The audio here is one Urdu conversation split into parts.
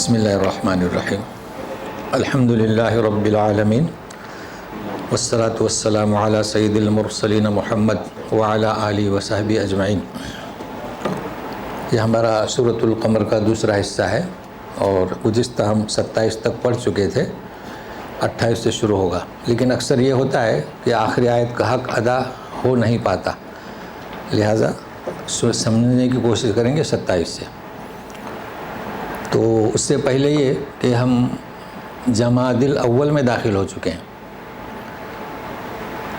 بسم اللہ الرحمن الرحیم الحمد للہ رب العالمین والصلاة والسلام علی سید المرسلین محمد وعلی آلہ وصحبہ اجمعین۔ یہ ہمارا سورۃ القمر کا دوسرا حصہ ہے اور گزشتہ ہم 27 تک پڑھ چکے تھے، 28 سے شروع ہوگا، لیکن اکثر یہ ہوتا ہے کہ آخری آیت کا حق ادا ہو نہیں پاتا، لہٰذا سمجھنے کی کوشش کریں گے 27 سے۔ تو اس سے پہلے یہ کہ ہم جمادی الاول میں داخل ہو چکے ہیں،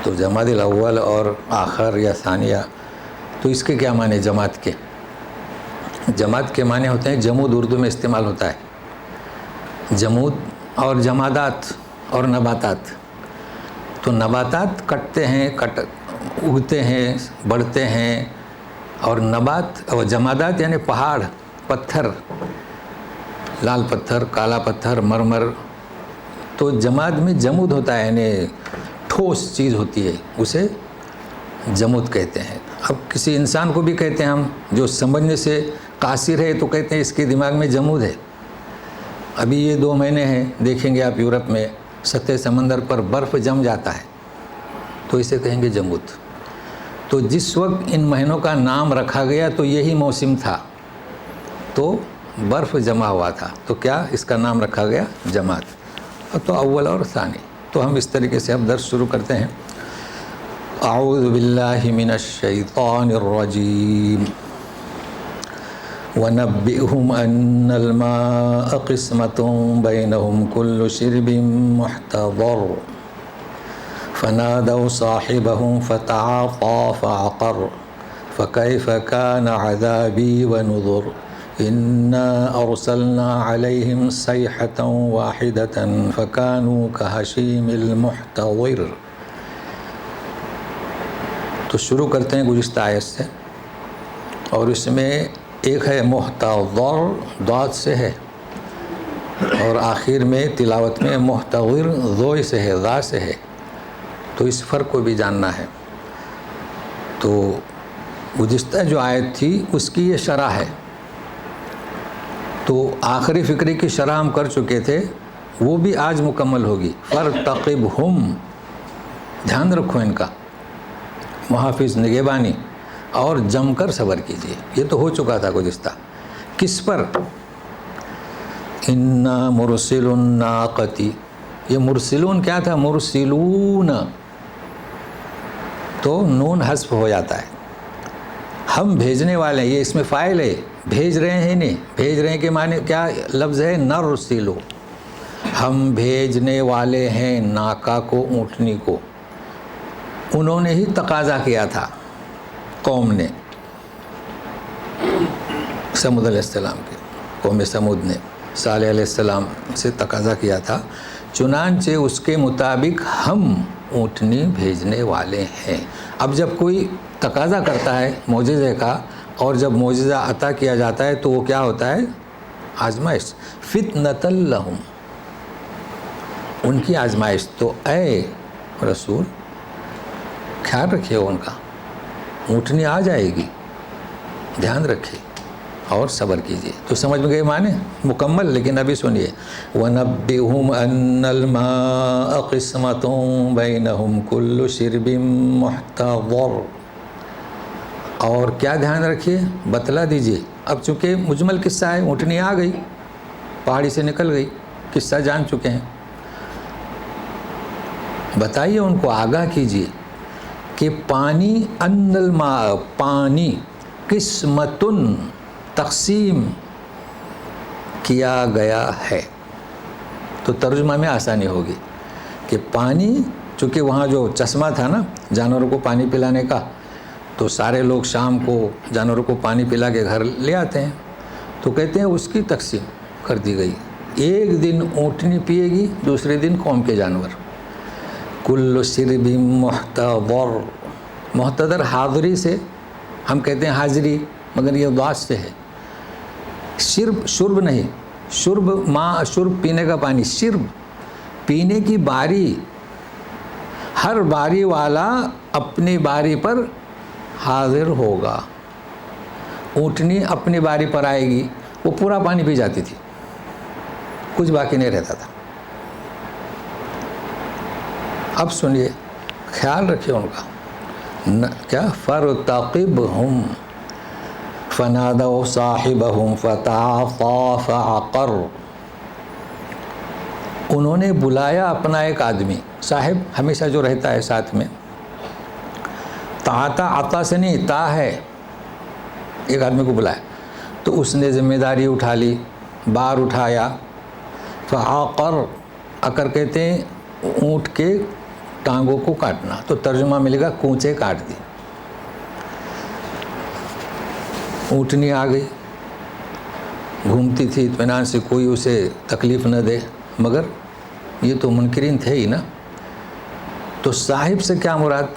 تو جمادی الاول اور آخر یا ثانیہ، تو اس کے کیا معنی جماعت کے؟ جماعت کے معنی ہوتے ہیں، جمود اردو میں استعمال ہوتا ہے، جمود اور جمادات اور نباتات۔ تو نباتات کٹتے ہیں، اگتے ہیں، بڑھتے ہیں، اور نبات اور جمادات یعنی پہاڑ، پتھر، لال پتھر، کالا پتھر، مرمر۔ تو جماد میں جمود ہوتا ہے، یعنی ٹھوس چیز ہوتی ہے، اسے جمود کہتے ہیں۔ اب کسی انسان کو بھی کہتے ہیں ہم، جو سمجھنے سے قاصر ہے، تو کہتے ہیں اس کے دماغ میں جمود ہے۔ ابھی یہ 2 مہینے ہیں، دیکھیں گے آپ یورپ میں سطح سمندر پر برف جم جاتا ہے، تو اسے کہیں گے جمود۔ تو جس وقت ان مہینوں کا نام رکھا گیا تو یہی موسم تھا، تو برف جمع ہوا تھا، تو کیا اس کا نام رکھا گیا؟ جماد۔ تو اول اور ثانی۔ تو ہم اس طریقے سے اب درس شروع کرتے ہیں۔ اعوذ باللہ من الشیطان الرجیم وَنَبِّئْهُمْ أَنَّ الْمَاءَ قِسْمَةٌ بَيْنَهُمْ كُلُّ شِرْبٍ مُحْتَضَرٌ فَنَادَوْا صَاحِبَهُمْ فَتَعَاطَىٰ فَعَقَرَ فَكَيْفَ كَانَ عَذَابِي وَنُذُرِ إِنَّا أَرْسَلْنَا عَلَيْهِمْ صَيْحَةً وَاحِدَةً فَكَانُوا كَهَشِيمِ الْمُحْتَظِرِ۔ تو شروع کرتے ہیں گزشتہ آیت سے، اور اس میں ایک ہے محتضر، ضاد سے ہے، اور آخر میں تلاوت میں محتضر ضوء سے ہے، ضا سے ہے، تو اس فرق کو بھی جاننا ہے۔ تو گزشتہ جو آیت تھی اس کی یہ شرح ہے، تو آخری فقرے کی شرح ہم کر چکے تھے، وہ بھی آج مکمل ہوگی۔ فَارْتَقِبْهُمْ، دھیان رکھو ان کا، محافظ، نگہبانی، اور جم کر صبر کیجیے۔ یہ تو ہو چکا تھا گزشتہ۔ کس پر؟ اِنَّا مُرْسِلُ النَّاقَةِ، یہ مرسلون کیا تھا؟ مرسلون، تو نون حذف ہو جاتا ہے۔ ہم بھیجنے والے ہیں، یہ اس میں فاعل ہے، بھیج رہے ہیں نہیں، بھیج رہے ہیں کہ معنی کیا لفظ ہے؟ نرسلو، ہم بھیجنے والے ہیں ناقہ کو، اونٹنی کو۔ انہوں نے ہی تقاضا کیا تھا، قوم نے، سمود علیہ السلام کے، قوم سمود نے صالح علیہ السلام سے تقاضا کیا تھا، چنانچہ اس کے مطابق ہم اونٹنی بھیجنے والے ہیں۔ اب جب کوئی تقاضا کرتا ہے معجزے کا، اور جب معجزہ عطا کیا جاتا ہے تو وہ کیا ہوتا ہے؟ آزمائش، فتنۃ لہم، ان کی آزمائش۔ تو اے رسول خیال رکھیے ان کا، اونٹنی آ جائے گی، دھیان رکھیے اور صبر کیجیے۔ تو سمجھ میں گئے معنی مکمل، لیکن ابھی سنیے۔ وَنَبِّئْهُمْ أَنَّ الْمَاءَ قِسْمَةٌ بَيْنَهُمْ كُلُّ شِرْبٍ مُحْتَضَرٌ، اور کیا دھیان رکھیے؟ بتلا دیجیے۔ اب چونکہ مجمل قصہ ہے، اونٹنی آ گئی، پہاڑی سے نکل گئی، قصہ جان چکے ہیں، بتائیے ان کو، آگاہ کیجیے کہ پانی، ان الماء، پانی، قسمتن، تقسیم کیا گیا ہے۔ تو ترجمہ میں آسانی ہوگی کہ پانی، چونکہ وہاں جو چشمہ تھا نا جانوروں کو پانی پلانے کا، تو سارے لوگ شام کو جانوروں کو پانی پلا کے گھر لے آتے ہیں، تو کہتے ہیں اس کی تقسیم کر دی گئی۔ ایک دن اونٹنی پیے گی، دوسرے دن قوم کے جانور۔ کل شرب محتضر، محتضر حاضری سے ہم کہتے ہیں حاضری، مگر یہ ضاد سے ہے۔ شرب، شرب نہیں، شرب ماں، شرب پینے کا پانی، شرب پینے کی باری، ہر باری والا اپنی باری پر حاضر ہوگا۔ اونٹنی اپنی باری پر آئے گی، وہ پورا پانی پی جاتی تھی، کچھ باقی نہیں رہتا تھا۔ اب سنیے، خیال رکھیے ان کا کیا، فَارْتَقِبْهُمْ فَنَادَوْا صَاحِبَهُمْ فَتَعَاطَىٰ فَعَقَرَ۔ انہوں نے بلایا اپنا ایک آدمی، صاحب ہمیشہ جو رہتا ہے ساتھ میں، تعاطا عطا سے نہیں، تا ہے، ایک آدمی کو بلایا تو اس نے ذمہ داری اٹھا لی، بار اٹھایا، فعقر، عقر کہتے ہیں اونٹ کے ٹانگوں کو کاٹنا، تو ترجمہ ملے گا کونچے کاٹ دی۔ اونٹنی آ گئی، گھومتی تھی اطمینان سے، کوئی اسے تکلیف نہ دے، مگر یہ تو منکرین تھے ہی نا۔ تو صاحب سے کیا مراد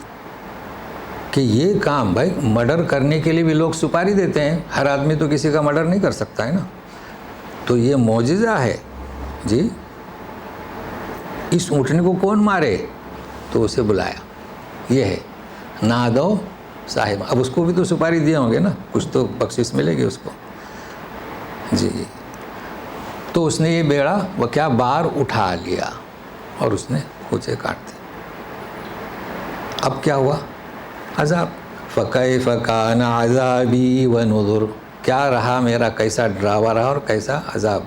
کہ یہ کام بھائی مرڈر کرنے کے لیے بھی لوگ سپاری دیتے ہیں، ہر آدمی تو کسی کا مرڈر نہیں کر سکتا ہے نا، تو یہ معجزہ ہے جی، اس اونٹنی کو کون مارے، تو اسے بلایا، یہ ہے نادو صاحب۔ اب اس کو بھی تو سپاری دیے ہوں گے نا، کچھ تو بخشش ملے گی اس کو جی۔ تو اس نے یہ بیڑا وہ کیا بار اٹھا لیا اور اس نے کونچے کاٹ دی۔ اب کیا ہوا، عذاب، فَكَيْفَ كَانَ عَذَابِي وَنُذُرْ، کیا رہا میرا کیسا ڈراوا رہا اور کیسا عذاب۔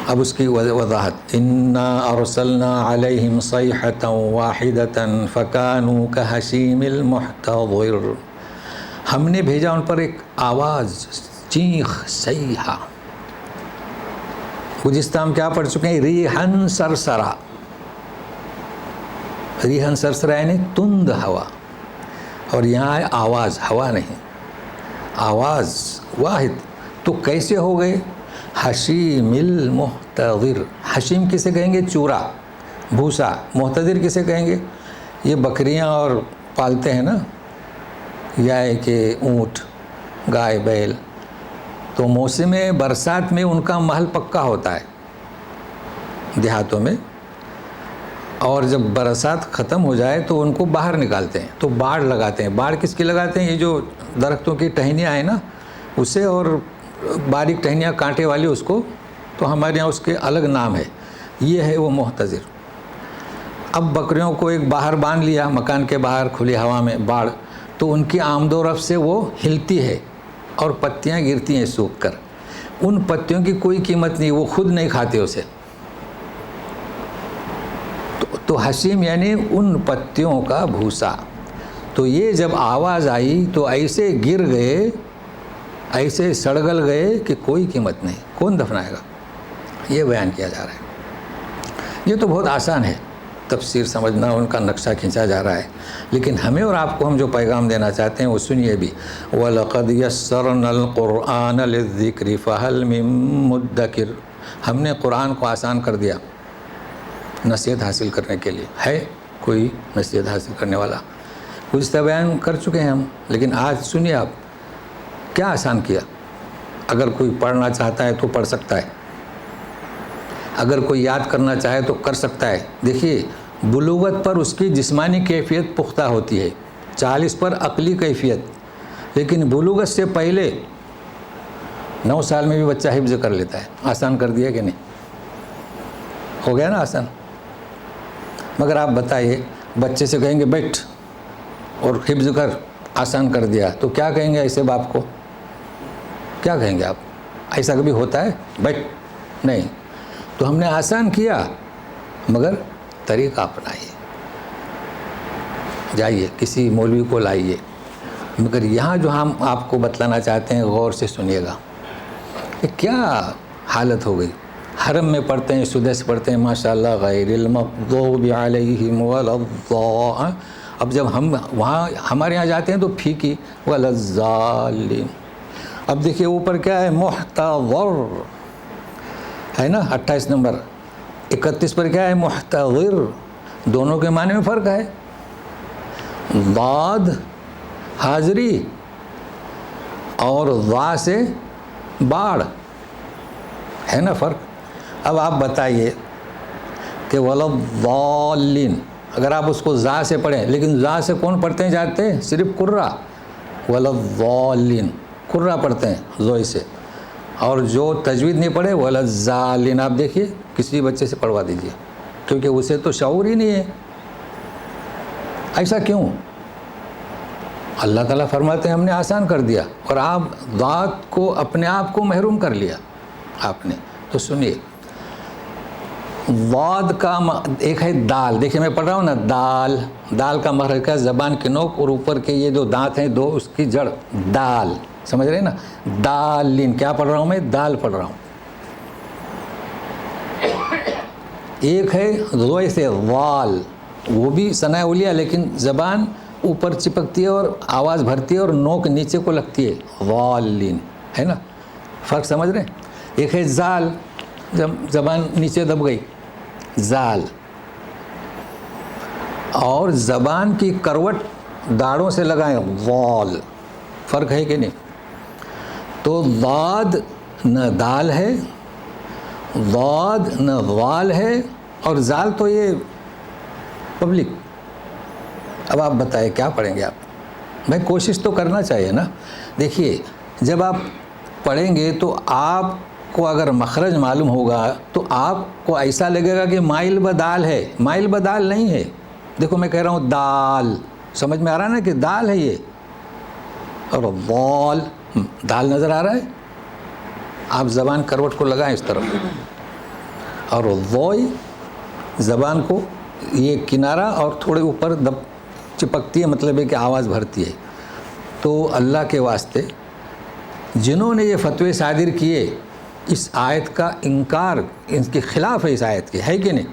اب اس کی وضاحت، اِنَّا أَرْسَلْنَا عَلَيْهِمْ صَيْحَةً وَاحِدَةً فَكَانُوا كَحَشِيمِ الْمُحْتَظِرِ، ہم نے بھیجا ان پر ایک آواز، چیخ، صیحہ۔ گزشتہ ہم کیا پڑھ چکے ہیں، ریحن سرسرا، ریحن سرسرا یعنی تند ہوا، اور یہاں ہے آواز، ہوا نہیں، آواز واحد۔ تو کیسے ہو گئے، حشیم المحتضر، حشیم کسے کہیں گے، چورا، بھوسا، محتضر کسے کہیں گے، یہ بکریاں اور پالتے ہیں نا، یا ہے کہ اونٹ، گائے، بیل، تو موسم برسات میں ان کا محل پکا ہوتا ہے دیہاتوں میں، اور جب برسات ختم ہو جائے تو ان کو باہر نکالتے ہیں، تو باڑ لگاتے ہیں۔ باڑ کس کی لگاتے ہیں، یہ جو درختوں کی ٹہنیاں ہیں نا اسے، اور باریک ٹہنیاں کانٹے والی اس کو، تو ہمارے یہاں اس کے الگ نام ہے، یہ ہے وہ محتضر۔ اب بکریوں کو ایک باہر باندھ لیا، مکان کے باہر کھلی ہوا میں باڑ، تو ان کی آمد و رفت سے وہ ہلتی ہے اور پتیاں گرتی ہیں سوکھ کر، ان پتیوں کی کوئی قیمت نہیں، وہ خود نہیں کھاتے اسے۔ تو حشیم یعنی ان پتیوں کا بھوسا۔ تو یہ جب آواز آئی تو ایسے گر گئے، ایسے سڑگل گئے کہ کوئی قیمت نہیں، کون دفنائے گا، یہ بیان کیا جا رہا ہے۔ یہ تو بہت آسان ہے تفسیر سمجھنا، ان کا نقشہ کھینچا جا رہا ہے، لیکن ہمیں اور آپ کو ہم جو پیغام دینا چاہتے ہیں وہ سنیے بھی، وَلَقَدْ يَسَّرْنَا الْقُرْآنَ لِلذِّكْرِ فَهَلْ مِن مُدَّكِرٍ، ہم نے قرآن کو آسان کر دیا نصیحت حاصل کرنے کے لیے، ہے کوئی نصیحت حاصل کرنے والا؟ گزشتہ بیان کر چکے ہیں ہم، لیکن آج سنیے آپ، کیا آسان کیا؟ اگر کوئی پڑھنا چاہتا ہے تو پڑھ سکتا ہے، اگر کوئی یاد کرنا چاہے تو کر سکتا ہے۔ دیکھیے بلوغت پر اس کی جسمانی کیفیت پختہ ہوتی ہے، 40 پر عقلی کیفیت، لیکن بلوغت سے پہلے 9 سال میں بھی بچہ حفظ کر لیتا ہے۔ آسان کر دیا کہ نہیں؟ ہو گیا نا آسان؟ مگر آپ بتائیے، بچے سے کہیں گے بیٹھ اور حفظ کر، آسان کر دیا، تو کیا کہیں گے ایسے باپ کو؟ کیا کہیں گے آپ؟ ایسا کبھی ہوتا ہے؟ بیٹھ، نہیں۔ تو ہم نے آسان کیا مگر طریقہ اپنائیے، جائیے کسی مولوی کو لائیے، مگر یہاں جو ہم آپ کو بتلانا چاہتے ہیں غور سے سنیے گا۔ یہ کیا حالت ہو گئی، حرم میں پڑھتے ہیں، سدس پڑھتے ہیں ماشاءاللہ، غیر المغضوب علیہم ولا الضالین، اب جب ہم وہاں ہمارے یہاں جاتے ہیں تو پھیکی ولا الضالین۔ اب دیکھیے اوپر کیا ہے، محتضر ہے نا 28 نمبر، 31 پر کیا ہے، محتضر، دونوں کے معنی میں فرق ہے، ضاد حاضری اور ضا سے باڑ، ہے نا فرق۔ اب آپ بتائیے کہ وَلَضَّالِّينَ، اگر آپ اس کو ضا سے پڑھیں، لیکن ضا سے کون پڑھتے ہیں جاتے ہیں؟ صرف قرہ، وَلَضَّالِّينَ قرہ پڑھتے ہیں زوئی سے، اور جو تجوید نہیں پڑھے ولا ضالین، آپ دیکھیے کسی بچے سے پڑھوا دیجیے، کیونکہ اسے تو شعور ہی نہیں ہے۔ ایسا کیوں؟ اللہ تعالیٰ فرماتے ہیں ہم نے آسان کر دیا، اور آپ ذات کو اپنے آپ کو محروم کر لیا آپ نے۔ تو سنیے، ضاد کا ایک ہے دال، دیکھیے میں پڑھ رہا ہوں نا، دال، دال کا مخرج کا زبان کے نوک اور اوپر کے یہ جو دانت ہیں دو، اس کی جڑ دال، سمجھ رہے ہیں نا؟ دالین، کیا پڑھ رہا ہوں میں؟ دال پڑھ رہا ہوں۔ ایک ہے ضوئے سے وال، وہ بھی ثناء اولیاء لیکن زبان اوپر چپکتی ہے اور آواز بھرتی ہے اور نوک نیچے کو لگتی ہے، والین، ہے نا؟ فرق سمجھ رہے ہیں؟ ایک ہے زال، زبان نیچے دب گئی، زال، اور زبان کی کروٹ داڑھوں سے لگائیں، وال، فرق ہے کہ نہیں؟ تو ضاد نہ دال ہے، ضاد نہ وال ہے، اور زال تو یہ پبلک۔ اب آپ بتائیں کیا پڑھیں گے آپ؟ بھائی کوشش تو کرنا چاہیے نا۔ دیکھیے جب آپ پڑھیں گے تو آپ کو اگر مخرج معلوم ہوگا تو آپ کو ایسا لگے گا کہ مائل بدال ہے، مائل بدال نہیں ہے۔ دیکھو میں کہہ رہا ہوں دال، سمجھ میں آ رہا ہے نا کہ دال ہے یہ، اور وال، دال نظر آ رہا ہے؟ آپ زبان کروٹ کو لگائیں اس طرف، اور ووئی زبان کو یہ کنارہ اور تھوڑے اوپر دب چپکتی ہے، مطلب ہے کہ آواز بھرتی ہے۔ تو اللہ کے واسطے جنہوں نے یہ فتوے صادر کیے، اس آیت کا انکار، ان کے خلاف ہے اس آیت کے، ہے کہ نہیں؟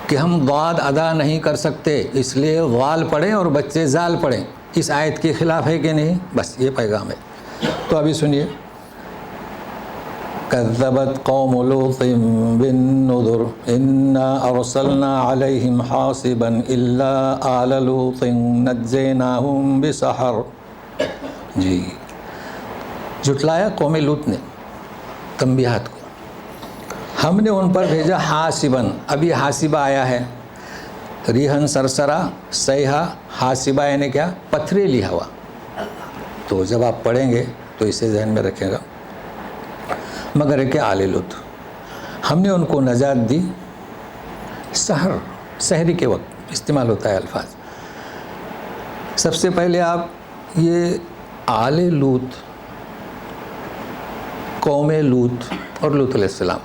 کہ ہم ضاد ادا نہیں کر سکتے اس لیے وال پڑھیں اور بچے زال پڑھیں، اس آیت کے خلاف ہے کہ نہیں؟ بس یہ پیغام ہے۔ تو ابھی سنیے، کذبت قوم لوط بالنذر انا ارسلنا علیہم حاصبا الا آل لوط نجیناہم بسحر۔ جی، جھٹلایا قوم لوط نے تنبیہات کو، ہم نے ان پر بھیجا حاصباً، ابھی حاصبہ آیا ہے، ریحن سرسرا، سیحا، حاصبہ یعنی کیا؟ پتھریلی ہوا۔ تو جب آپ پڑھیں گے تو اسے ذہن میں رکھیں گا، مگر کہ آل لوط، ہم نے ان کو نجات دی، سحر، سحری کے وقت استعمال ہوتا ہے الفاظ۔ سب سے پہلے آپ یہ آل لوط، قوم لوط اور لوط علیہ السلام،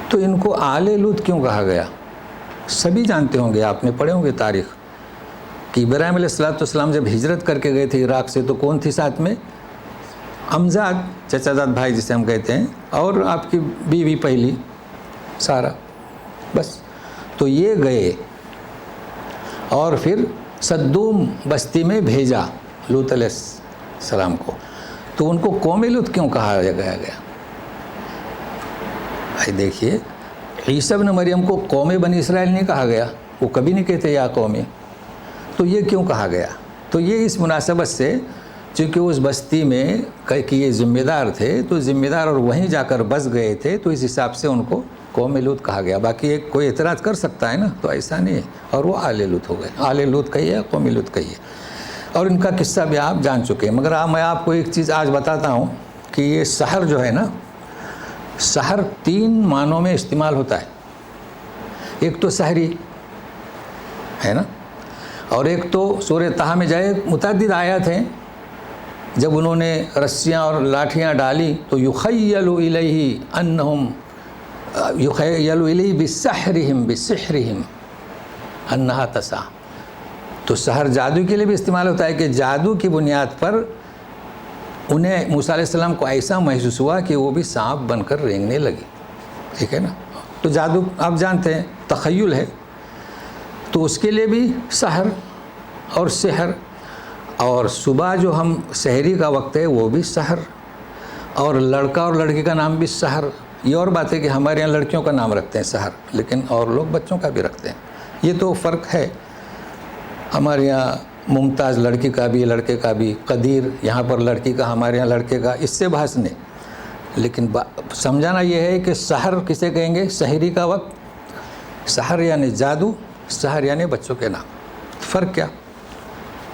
تو ان کو آل لوط کیوں کہا گیا؟ سبھی جانتے ہوں گے، آپ نے پڑھے ہوں گے تاریخ، کہ ابراہیم علیہ السلام جب ہجرت کر کے گئے تھے عراق سے تو کون تھی ساتھ میں؟ امزاد، چچا زاد بھائی جسے ہم کہتے ہیں، اور آپ کی بیوی پہلی سارا، بس۔ تو یہ گئے اور پھر صدوم بستی میں بھیجا لوط علیہ السلام کو، تو ان کو قوم لوط کیوں کہا گیا؟ دیکھیے عیسیٰ ابن مریم کو قوم بنی اسرائیل نہیں کہا گیا، وہ کبھی نہیں کہتے یا قومی، تو یہ کیوں کہا گیا؟ تو یہ اس مناسبت سے، چونکہ اس بستی میں کہ یہ ذمہ دار تھے، تو ذمہ دار اور وہیں جا کر بس گئے تھے، تو اس حساب سے ان کو قوم لوط کہا گیا۔ باقی ایک کوئی اعتراض کر سکتا ہے نا، تو ایسا نہیں ہے، اور وہ آل لوط ہو گئے، آل لوط کہیے قوم لوط کہیے، اور ان کا قصہ بھی آپ جان چکے ہیں۔ مگر میں آپ کو ایک چیز آج بتاتا ہوں کہ یہ سحر جو ہے نا، سحر 3 معنوں میں استعمال ہوتا ہے۔ ایک تو سحری ہے نا، اور ایک تو سورہ طٰہٰ میں جائے متعدد آیات ہیں، جب انہوں نے رسیاں اور لاٹھیاں ڈالی تو یخیل الیہ انہم، یخیل الیہ بسحرہم انہا تسعی، تو سحر جادو کے لیے بھی استعمال ہوتا ہے، کہ جادو کی بنیاد پر انہیں موسیٰ علیہ السلام کو ایسا محسوس ہوا کہ وہ بھی سانپ بن کر رینگنے لگی، ٹھیک ہے نا۔ تو جادو آپ جانتے ہیں تخیل ہے، تو اس کے لیے بھی سحر اور سحر، اور صبح جو ہم سحری کا وقت ہے وہ بھی سحر، اور لڑکا اور لڑکی کا نام بھی سحر۔ یہ اور بات ہے کہ ہمارے یہاں لڑکیوں کا نام رکھتے ہیں سحر، لیکن اور لوگ بچوں کا بھی رکھتے ہیں، یہ تو فرق ہے۔ ہمارے یہاں ممتاز لڑکی کا بھی، لڑکے کا بھی، قدیر یہاں پر لڑکی کا، ہمارے یہاں لڑکے کا، اس سے بحث نہیں، لیکن سمجھانا یہ ہے کہ سحر کسے کہیں گے؟ سحری کا وقت، سحر یعنی جادو، سحر یعنی بچوں کے نام، فرق کیا؟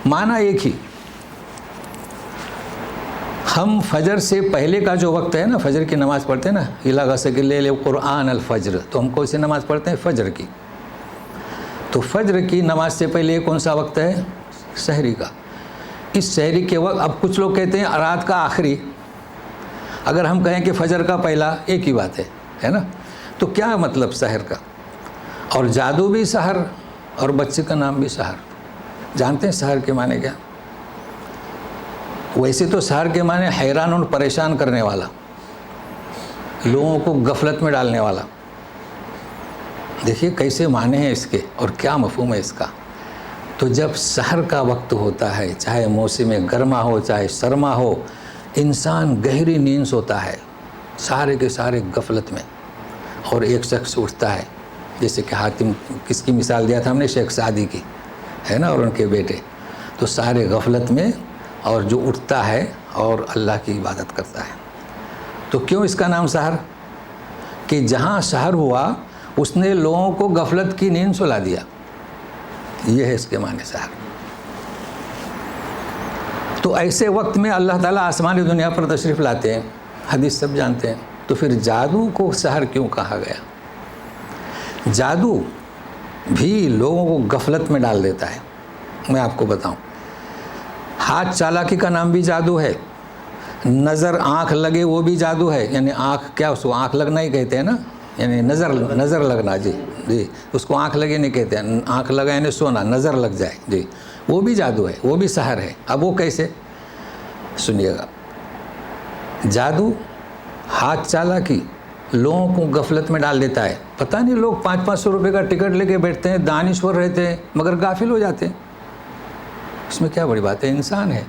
معنی ایک ہی۔ ہم فجر سے پہلے کا جو وقت ہے نا، فجر کی نماز پڑھتے ہیں نا، اِلَىٰ غَسَقِ اللَّيْلِ قُرْآنَ الْفَجْرِ، تو ہم کون سی نماز پڑھتے ہیں؟ فجر کی. تو فجر کی نماز سے پہلے کون سا وقت ہے؟ سحری کا. اس سحری کے وقت اب کچھ لوگ کہتے ہیں رات کا آخری، اگر ہم کہیں کہ فجر کا پہلا، ایک ہی بات ہے نا. تو کیا مطلب سحر کا؟ اور جادو بھی سحر، اور بچے کا نام بھی سحر. جانتے ہیں سحر کے معنی کیا؟ ویسے تو سحر کے معنی حیران اور پریشان کرنے والا، لوگوں کو غفلت میں ڈالنے والا. دیکھیے کیسے معنی ہیں اس کے اور کیا مفہوم ہے اس کا. تو جب سحر کا وقت ہوتا ہے، چاہے موسم گرما ہو چاہے سرما ہو، انسان گہری نیند سوتا ہے، سارے کے سارے غفلت میں، اور ایک شخص اٹھتا ہے، جیسے کہ حاتم، کس کی مثال دیا تھا ہم نے؟ شیخ سعدی کی ہے نا، اور ان کے بیٹے. تو سارے غفلت میں، اور جو اٹھتا ہے اور اللہ کی عبادت کرتا ہے. تو کیوں اس کا نام سحر؟ کہ جہاں سحر ہوا اس نے لوگوں کو غفلت کی نیند سلا دیا. یہ ہے اس کے معنی سحر. تو ایسے وقت میں اللہ تعالیٰ آسمانی دنیا پر تشریف لاتے ہیں، حدیث سب جانتے ہیں. تو پھر جادو کو سحر کیوں کہا گیا؟ جادو بھی لوگوں کو غفلت میں ڈال دیتا ہے. میں آپ کو بتاؤں، ہاتھ چالاکی کا نام بھی جادو ہے. نظر آنکھ لگے وہ بھی جادو ہے. یعنی آنکھ کیا، اس کو آنکھ لگنا ہی کہتے ہیں نا، یعنی نظر لگنا. جی اس کو آنکھ لگے نہیں کہتے ہیں. آنکھ لگا یعنی سونا، نظر لگ جائے، جی وہ بھی جادو ہے، وہ بھی سحر ہے. اب وہ کیسے؟ سنیے گا. جادو، ہاتھ چالاکی لوگوں کو غفلت میں ڈال دیتا ہے. پتہ نہیں لوگ 500 روپے کا ٹکٹ لے کے بیٹھتے ہیں، دانشور رہتے ہیں، مگر غافل ہو جاتے ہیں. اس میں کیا بڑی بات ہے؟ انسان ہے.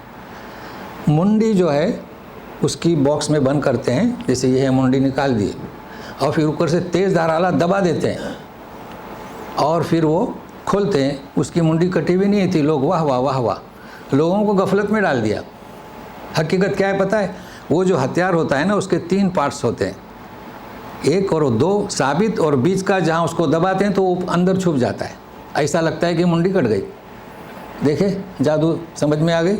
منڈی جو ہے اس کی باکس میں بند کرتے ہیں، جیسے یہ ہے منڈی نکال دیے، اور پھر اوپر سے تیز دھار آلہ دبا دیتے ہیں، اور پھر وہ کھولتے ہیں. اس کی منڈی کٹی ہوئی نہیں تھی، لوگ واہ واہ واہ واہ، لوگوں کو غفلت میں ڈال دیا. حقیقت کیا ہے پتہ ہے؟ وہ جو ہتھیار ہوتا ہے نا، اس کے 3 پارٹس ہوتے ہیں، 1 اور 2 ثابت، اور بیچ کا جہاں اس کو دباتے ہیں تو وہ اندر چھپ جاتا ہے. ایسا لگتا ہے کہ منڈی کٹ گئی. دیکھیں جادو سمجھ میں آ گئی؟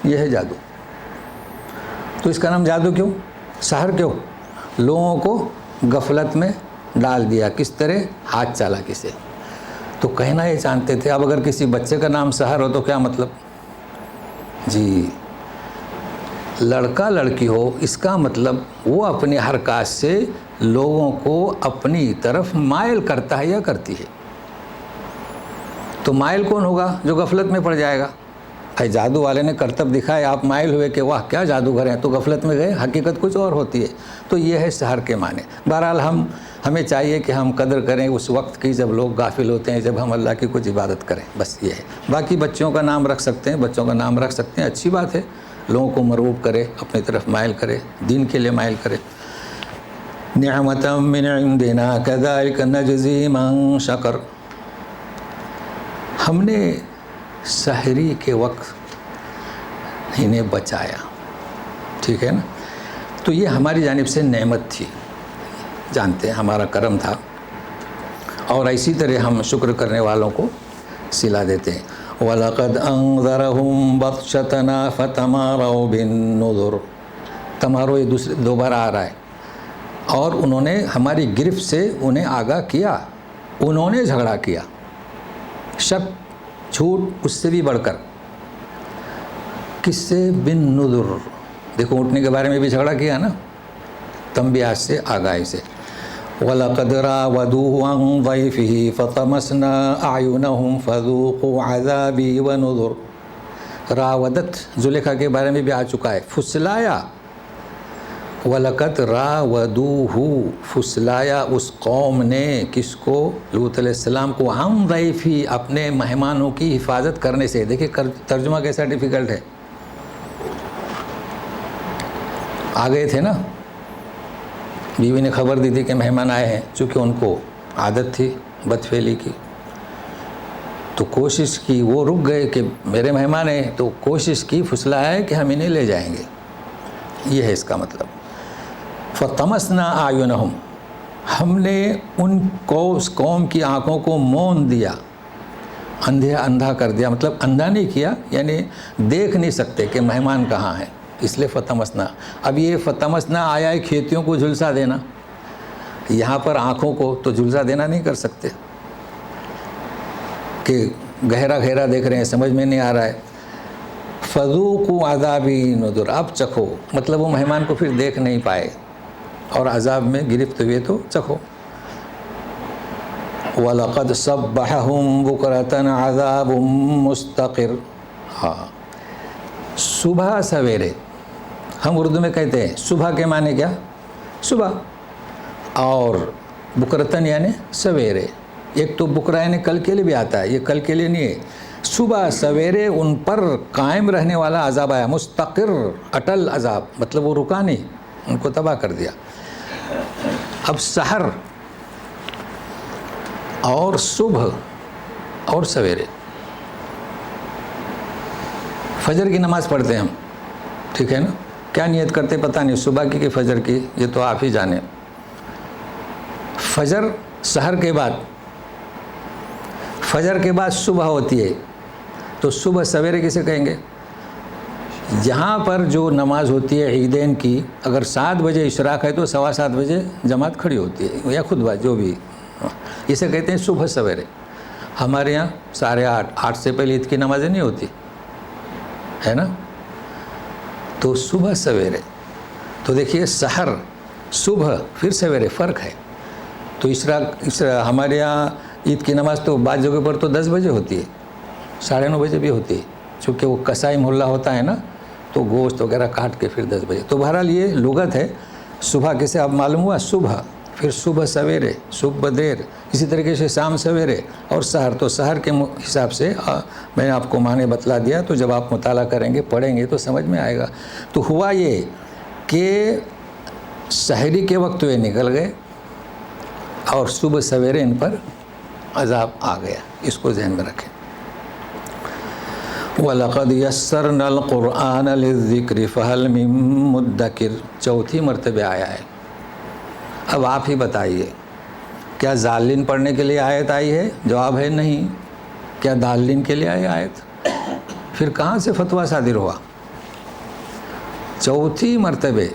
یہ ہے جادو. تو اس کا نام جادو کیوں؟ سحر کیوں؟ لوگوں کو غفلت میں ڈال دیا. کس طرح؟ ہاتھ چالاکی سے. تو کہنا یہ چاہتے تھے، اب اگر کسی بچے کا نام سحر ہو تو کیا مطلب؟ جی لڑکا لڑکی ہو، اس کا مطلب وہ اپنی حرکات سے لوگوں کو اپنی طرف مائل کرتا ہے یا کرتی ہے. تو مائل کون ہوگا؟ جو غفلت میں پڑ جائے گا. بھائی جادو والے نے کرتب دکھائے، آپ مائل ہوئے کہ واہ کیا جادوگر ہیں، تو غفلت میں گئے، حقیقت کچھ اور ہوتی ہے. تو یہ ہے سحر کے معنی. بہرحال ہمیں چاہیے کہ ہم قدر کریں اس وقت کی جب لوگ غافل ہوتے ہیں، جب ہم اللہ کی کچھ عبادت کریں. بس یہ ہے. باقی بچوں کا نام رکھ سکتے ہیں، بچوں کا نام رکھ سکتے ہیں، اچھی بات ہے. لوگوں کو مرغوب کرے، اپنی طرف مائل کرے، دین کے لیے مائل کرے. نعمتا من عندنا کذالک نجزی من شکر. ہم نے سحری کے وقت انہیں بچایا، ٹھیک ہے نا. تو یہ ہماری جانب سے نعمت تھی، جانتے ہیں ہمارا کرم تھا، اور اسی طرح ہم شکر کرنے والوں کو صلہ دیتے ہیں. وَلَقَدْ أَنذَرَهُمْ بَطْشَتَنَا فَتَمَارَوْا بِالنُّذُرِ. تمارو یہ دوبارہ آ رہا ہے. اور انہوں نے ہماری گرفت سے انہیں آگاہ کیا، انہوں نے جھگڑا کیا. شک، جھوٹ، اس سے بھی بڑھ کر. کس سے؟ بالنذر. دیکھو اٹھنے کے بارے میں بھی جھگڑا کیا نا، تنبیہات سے، آگاہی سے. وَلَقَدْ رَاوَدُوهُ عَنْ ضَيْفِهِ فَطَمَسْنَا أَعْيُنَهُمْ فَذُوقُوا عَذَابِي وَنُذُرِ. راودت زلیخا کے بارے میں بھی آ چکا ہے، پھسلایا. وَلَقَدْ رَاوَدُوهُ، پھسلایا اس قوم نے، کس کو؟ لوط علیہ السلام کو. عَنْ ضَيْفِهِ، اپنے مہمانوں کی حفاظت کرنے سے. دیکھیں ترجمہ کیسا ڈیفیکلٹ ہے. آ گئے تھے نا، بیوی نے خبر دی تھی کہ مہمان آئے ہیں، چونکہ ان کو عادت تھی بد پھیلی کی، تو کوشش کی، وہ رک گئے کہ میرے مہمان ہیں، تو کوشش کی، پھسلایا ہے کہ ہم انہیں لے جائیں گے. یہ ہے اس کا مطلب. فَطَمَسْنَا أَعْيُنَهُمْ، ہم نے اس قوم کی آنکھوں کو مون دیا، اندھا کر دیا. مطلب اندھا نہیں کیا، یعنی دیکھ نہیں سکتے کہ مہمان کہاں ہیں. اس لیے فتمسنا. اب یہ فتمسنا آیا ہے کھیتیوں کو جھلسا دینا, یہاں پر آنکھوں کو تو جھلسا دینا نہیں کر سکتے کہ گہرا گہرا دیکھ رہے ہیں, سمجھ میں نہیں آ رہا ہے. فذوقوا عذابی نذر, اب چکھو, مطلب وہ مہمان کو پھر دیکھ نہیں پائے اور عذاب میں گرفت ہوئے تو چکھو. وَلَقَدْ صَبَّحَهُمْ بُكْرَةً عَذَابٌ مُسْتَقِرٌ. ہاں, صبح سویرے, ہم اردو میں کہتے ہیں صبح کے معنی کیا, صبح, اور بکرتن یعنی سویرے. ایک تو بکرا یعنی کل کے لیے بھی آتا ہے, یہ کل کے لیے نہیں ہے. صبح سویرے ان پر قائم رہنے والا عذاب آیا, مستقر, اٹل عذاب, مطلب وہ رکا نہیں, ان کو تباہ کر دیا. اب سحر اور صبح اور سویرے, فجر کی نماز پڑھتے ہیں ہم, ٹھیک ہے نا, کیا نیت کرتے پتہ نہیں, صبح کی کہ فجر کی, یہ تو آپ ہی جانیں. فجر سحر کے بعد, فجر کے بعد صبح ہوتی ہے, تو صبح سویرے کسے کہیں گے؟ یہاں پر جو نماز ہوتی ہے عیدین کی, اگر 7 بجے اشراق ہے تو 7:15 بجے جماعت کھڑی ہوتی ہے, یا خطبہ جو بھی, اسے کہتے ہیں صبح سویرے. ہمارے یہاں 8:30, 8 سے پہلے عید کی نمازیں نہیں ہوتی ہے نا, تو صبح سویرے. تو دیکھیے سحر, صبح, پھر سویرے, فرق ہے. تو اشراق ہمارے یہاں عید کی نماز تو بعض جگہ پر تو 10 بجے ہوتی ہے, 9:30 بجے بھی ہوتی ہے, چونکہ وہ قصائی محلہ ہوتا ہے نا, تو گوشت وغیرہ کاٹ کے پھر 10 بجے. تو بہرحال یہ لغت ہے. صبح کیسے اب معلوم ہوا, صبح, پھر صبح سویرے, صبح دیر, اسی طریقے سے شام سویرے اور سحر. تو سحر کے حساب سے میں نے آپ کو معنی بتلا دیا, تو جب آپ مطالعہ کریں گے, پڑھیں گے تو سمجھ میں آئے گا. تو ہوا یہ کہ سحری کے وقت وہ نکل گئے اور صبح سویرے ان پر عذاب آ گیا, اس کو ذہن میں رکھیں. وَلَقَدْ يَسَّرْنَا الْقُرْآنَ لِلذِّكْرِ فَهَلْ مِن مُدَّكِرٍ, چوتھی مرتبہ آیا ہے. اب آپ ہی بتائیے, کیا ضالین پڑھنے کے لیے آیت آئی ہے؟ جواب ہے نہیں. کیا ضالین کے لیے آئی آیت؟ پھر کہاں سے فتویٰ صادر ہوا؟ چوتھی مرتبہ.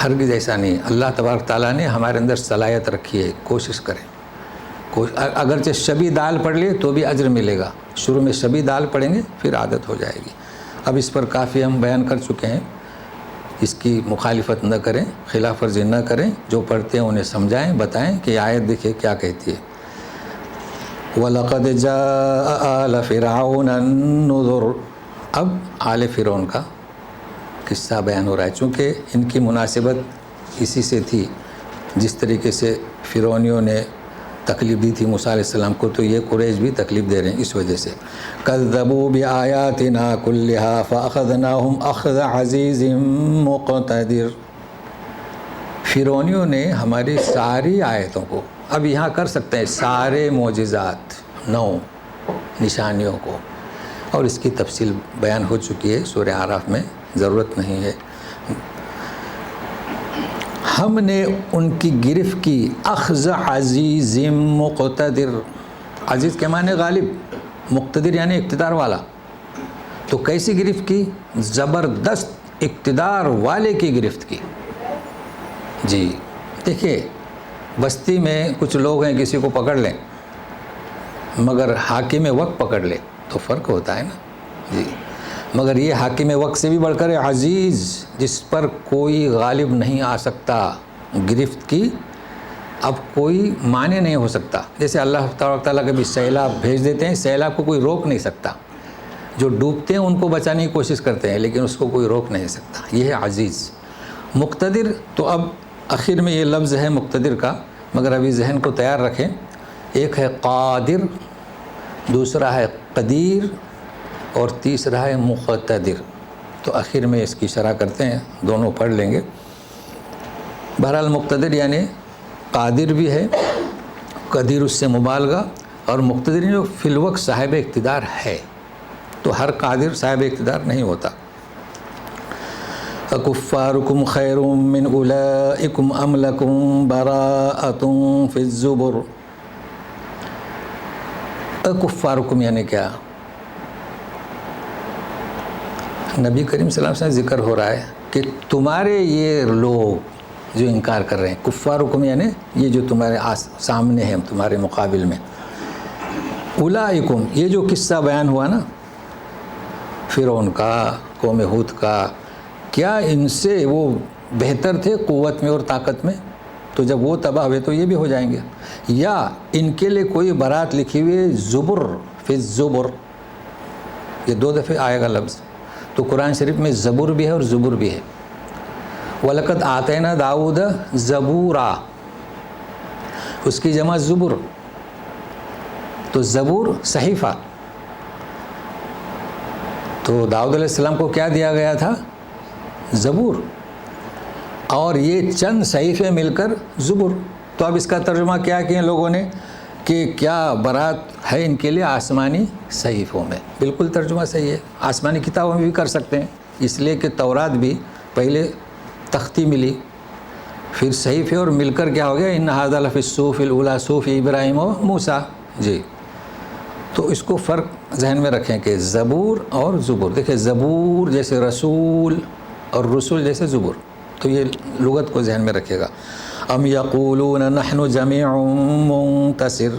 ہرگز ایسا نہیں. اللہ تبارک تعالیٰ نے ہمارے اندر صلاحیت رکھی ہے, کوشش کریں. اگرچہ شبی دال پڑھ لے تو بھی اجر ملے گا. شروع میں شبی دال پڑھیں گے, پھر عادت ہو جائے گی. اب اس پر کافی ہم بیان کر چکے ہیں, اس کی مخالفت نہ کریں, خلاف ورزی نہ کریں. جو پڑھتے ہیں انہیں سمجھائیں, بتائیں کہ آیت دیکھیں کیا کہتی ہے. وَلَقَدْ جَاءَ آلَ فِرْعَوْنَ النُّذُرُ. اب آل فرعون کا قصہ بیان ہو رہا ہے, چونکہ ان کی مناسبت اسی سے تھی. جس طریقے سے فرعونیوں نے تکلیف دی تھی موسیٰ علیہ السلام کو, تو یہ قریش بھی تکلیف دے رہے ہیں اس وجہ سے. کذبوا بآیاتنا کلھا فاخذناہم اخذ عزیز مقتدر. فرعونیوں نے ہماری ساری آیتوں کو, اب یہاں کر سکتے ہیں سارے معجزات, 9 نشانیوں کو, اور اس کی تفصیل بیان ہو چکی ہے سورہ اعراف میں, ضرورت نہیں ہے. ہم نے ان کی گرفت کی, اخذ عزیز مقتدر. عزیز کے معنی غالب, مقتدر یعنی اقتدار والا. تو کیسی گرفت کی؟ زبردست اقتدار والے کی گرفت کی. جی دیکھیے, بستی میں کچھ لوگ ہیں, کسی کو پکڑ لیں, مگر حاکم وقت پکڑ لے تو فرق ہوتا ہے نا. جی, مگر یہ حاکم وقت سے بھی بڑھ کر عزیز, جس پر کوئی غالب نہیں آ سکتا, گرفت کی. اب کوئی معنی نہیں ہو سکتا. جیسے اللہ تعالیٰ کبھی سیلاب بھیج دیتے ہیں, سیلاب کو کوئی روک نہیں سکتا. جو ڈوبتے ہیں ان کو بچانے کی کوشش کرتے ہیں, لیکن اس کو کوئی روک نہیں سکتا. یہ ہے عزیز. مقتدر, تو اب آخر میں یہ لفظ ہے مقتدر کا, مگر ابھی ذہن کو تیار رکھیں. ایک ہے قادر, دوسرا ہے قدیر, اور تیسرا ہے مقتدر. تو آخر میں اس کی شرح کرتے ہیں, دونوں پڑھ لیں گے. بہرحال مقتدر یعنی قادر بھی ہے, قدیر اس سے مبالغہ, اور مقتدر جو فی الوقت صاحب اقتدار ہے. تو ہر قادر صاحب اقتدار نہیں ہوتا. اکفارکم خیر من اولئکم ام لکم براءۃ فی الزبر. اکفارکم یعنی کیا؟ نبی کریم صلی اللہ علیہ وسلم سے ذکر ہو رہا ہے کہ تمہارے یہ لوگ جو انکار کر رہے ہیں، کفارکم یعنی یہ جو تمہارے سامنے ہیں تمہارے مقابل میں، اولئکم یہ جو قصہ بیان ہوا نا فرعون کا، قوم ہود کا، کیا ان سے وہ بہتر تھے قوت میں اور طاقت میں؟ تو جب وہ تباہ ہوئے تو یہ بھی ہو جائیں گے۔ یا ان کے لیے کوئی برات لکھی ہوئی ہے زبر فی الزبر، یہ 2 دفعہ آئے گا لفظ، تو قرآن شریف میں زبر بھی ہے اور زبر بھی ہے۔ وَلَقَدْ آتَيْنَا دَاوُودَ زَبُورًا، اس کی جمع زبر، تو زبور صحیفہ، تو داؤد علیہ السلام کو کیا دیا گیا تھا؟ زبور، اور یہ چند صحیفے مل کر زبر۔ تو اب اس کا ترجمہ کیا کیا لوگوں نے کہ کیا برات ہے ان کے لیے آسمانی صحیفوں میں؟ بالکل ترجمہ صحیح ہے، آسمانی کتابوں میں بھی کر سکتے ہیں، اس لیے کہ تورات بھی پہلے تختی ملی، پھر صحیفے، اور مل کر کیا ہو گیا ان ھذا لفی الصحف الاولی صحف ابراہیم و موسیٰ۔ جی، تو اس کو فرق ذہن میں رکھیں کہ زبور اور زبور، دیکھیں زبور جیسے رسول اور رسول جیسے زبور، تو یہ لغت کو ذہن میں رکھے گا۔ ام یقولون نحن جمیع منتصر،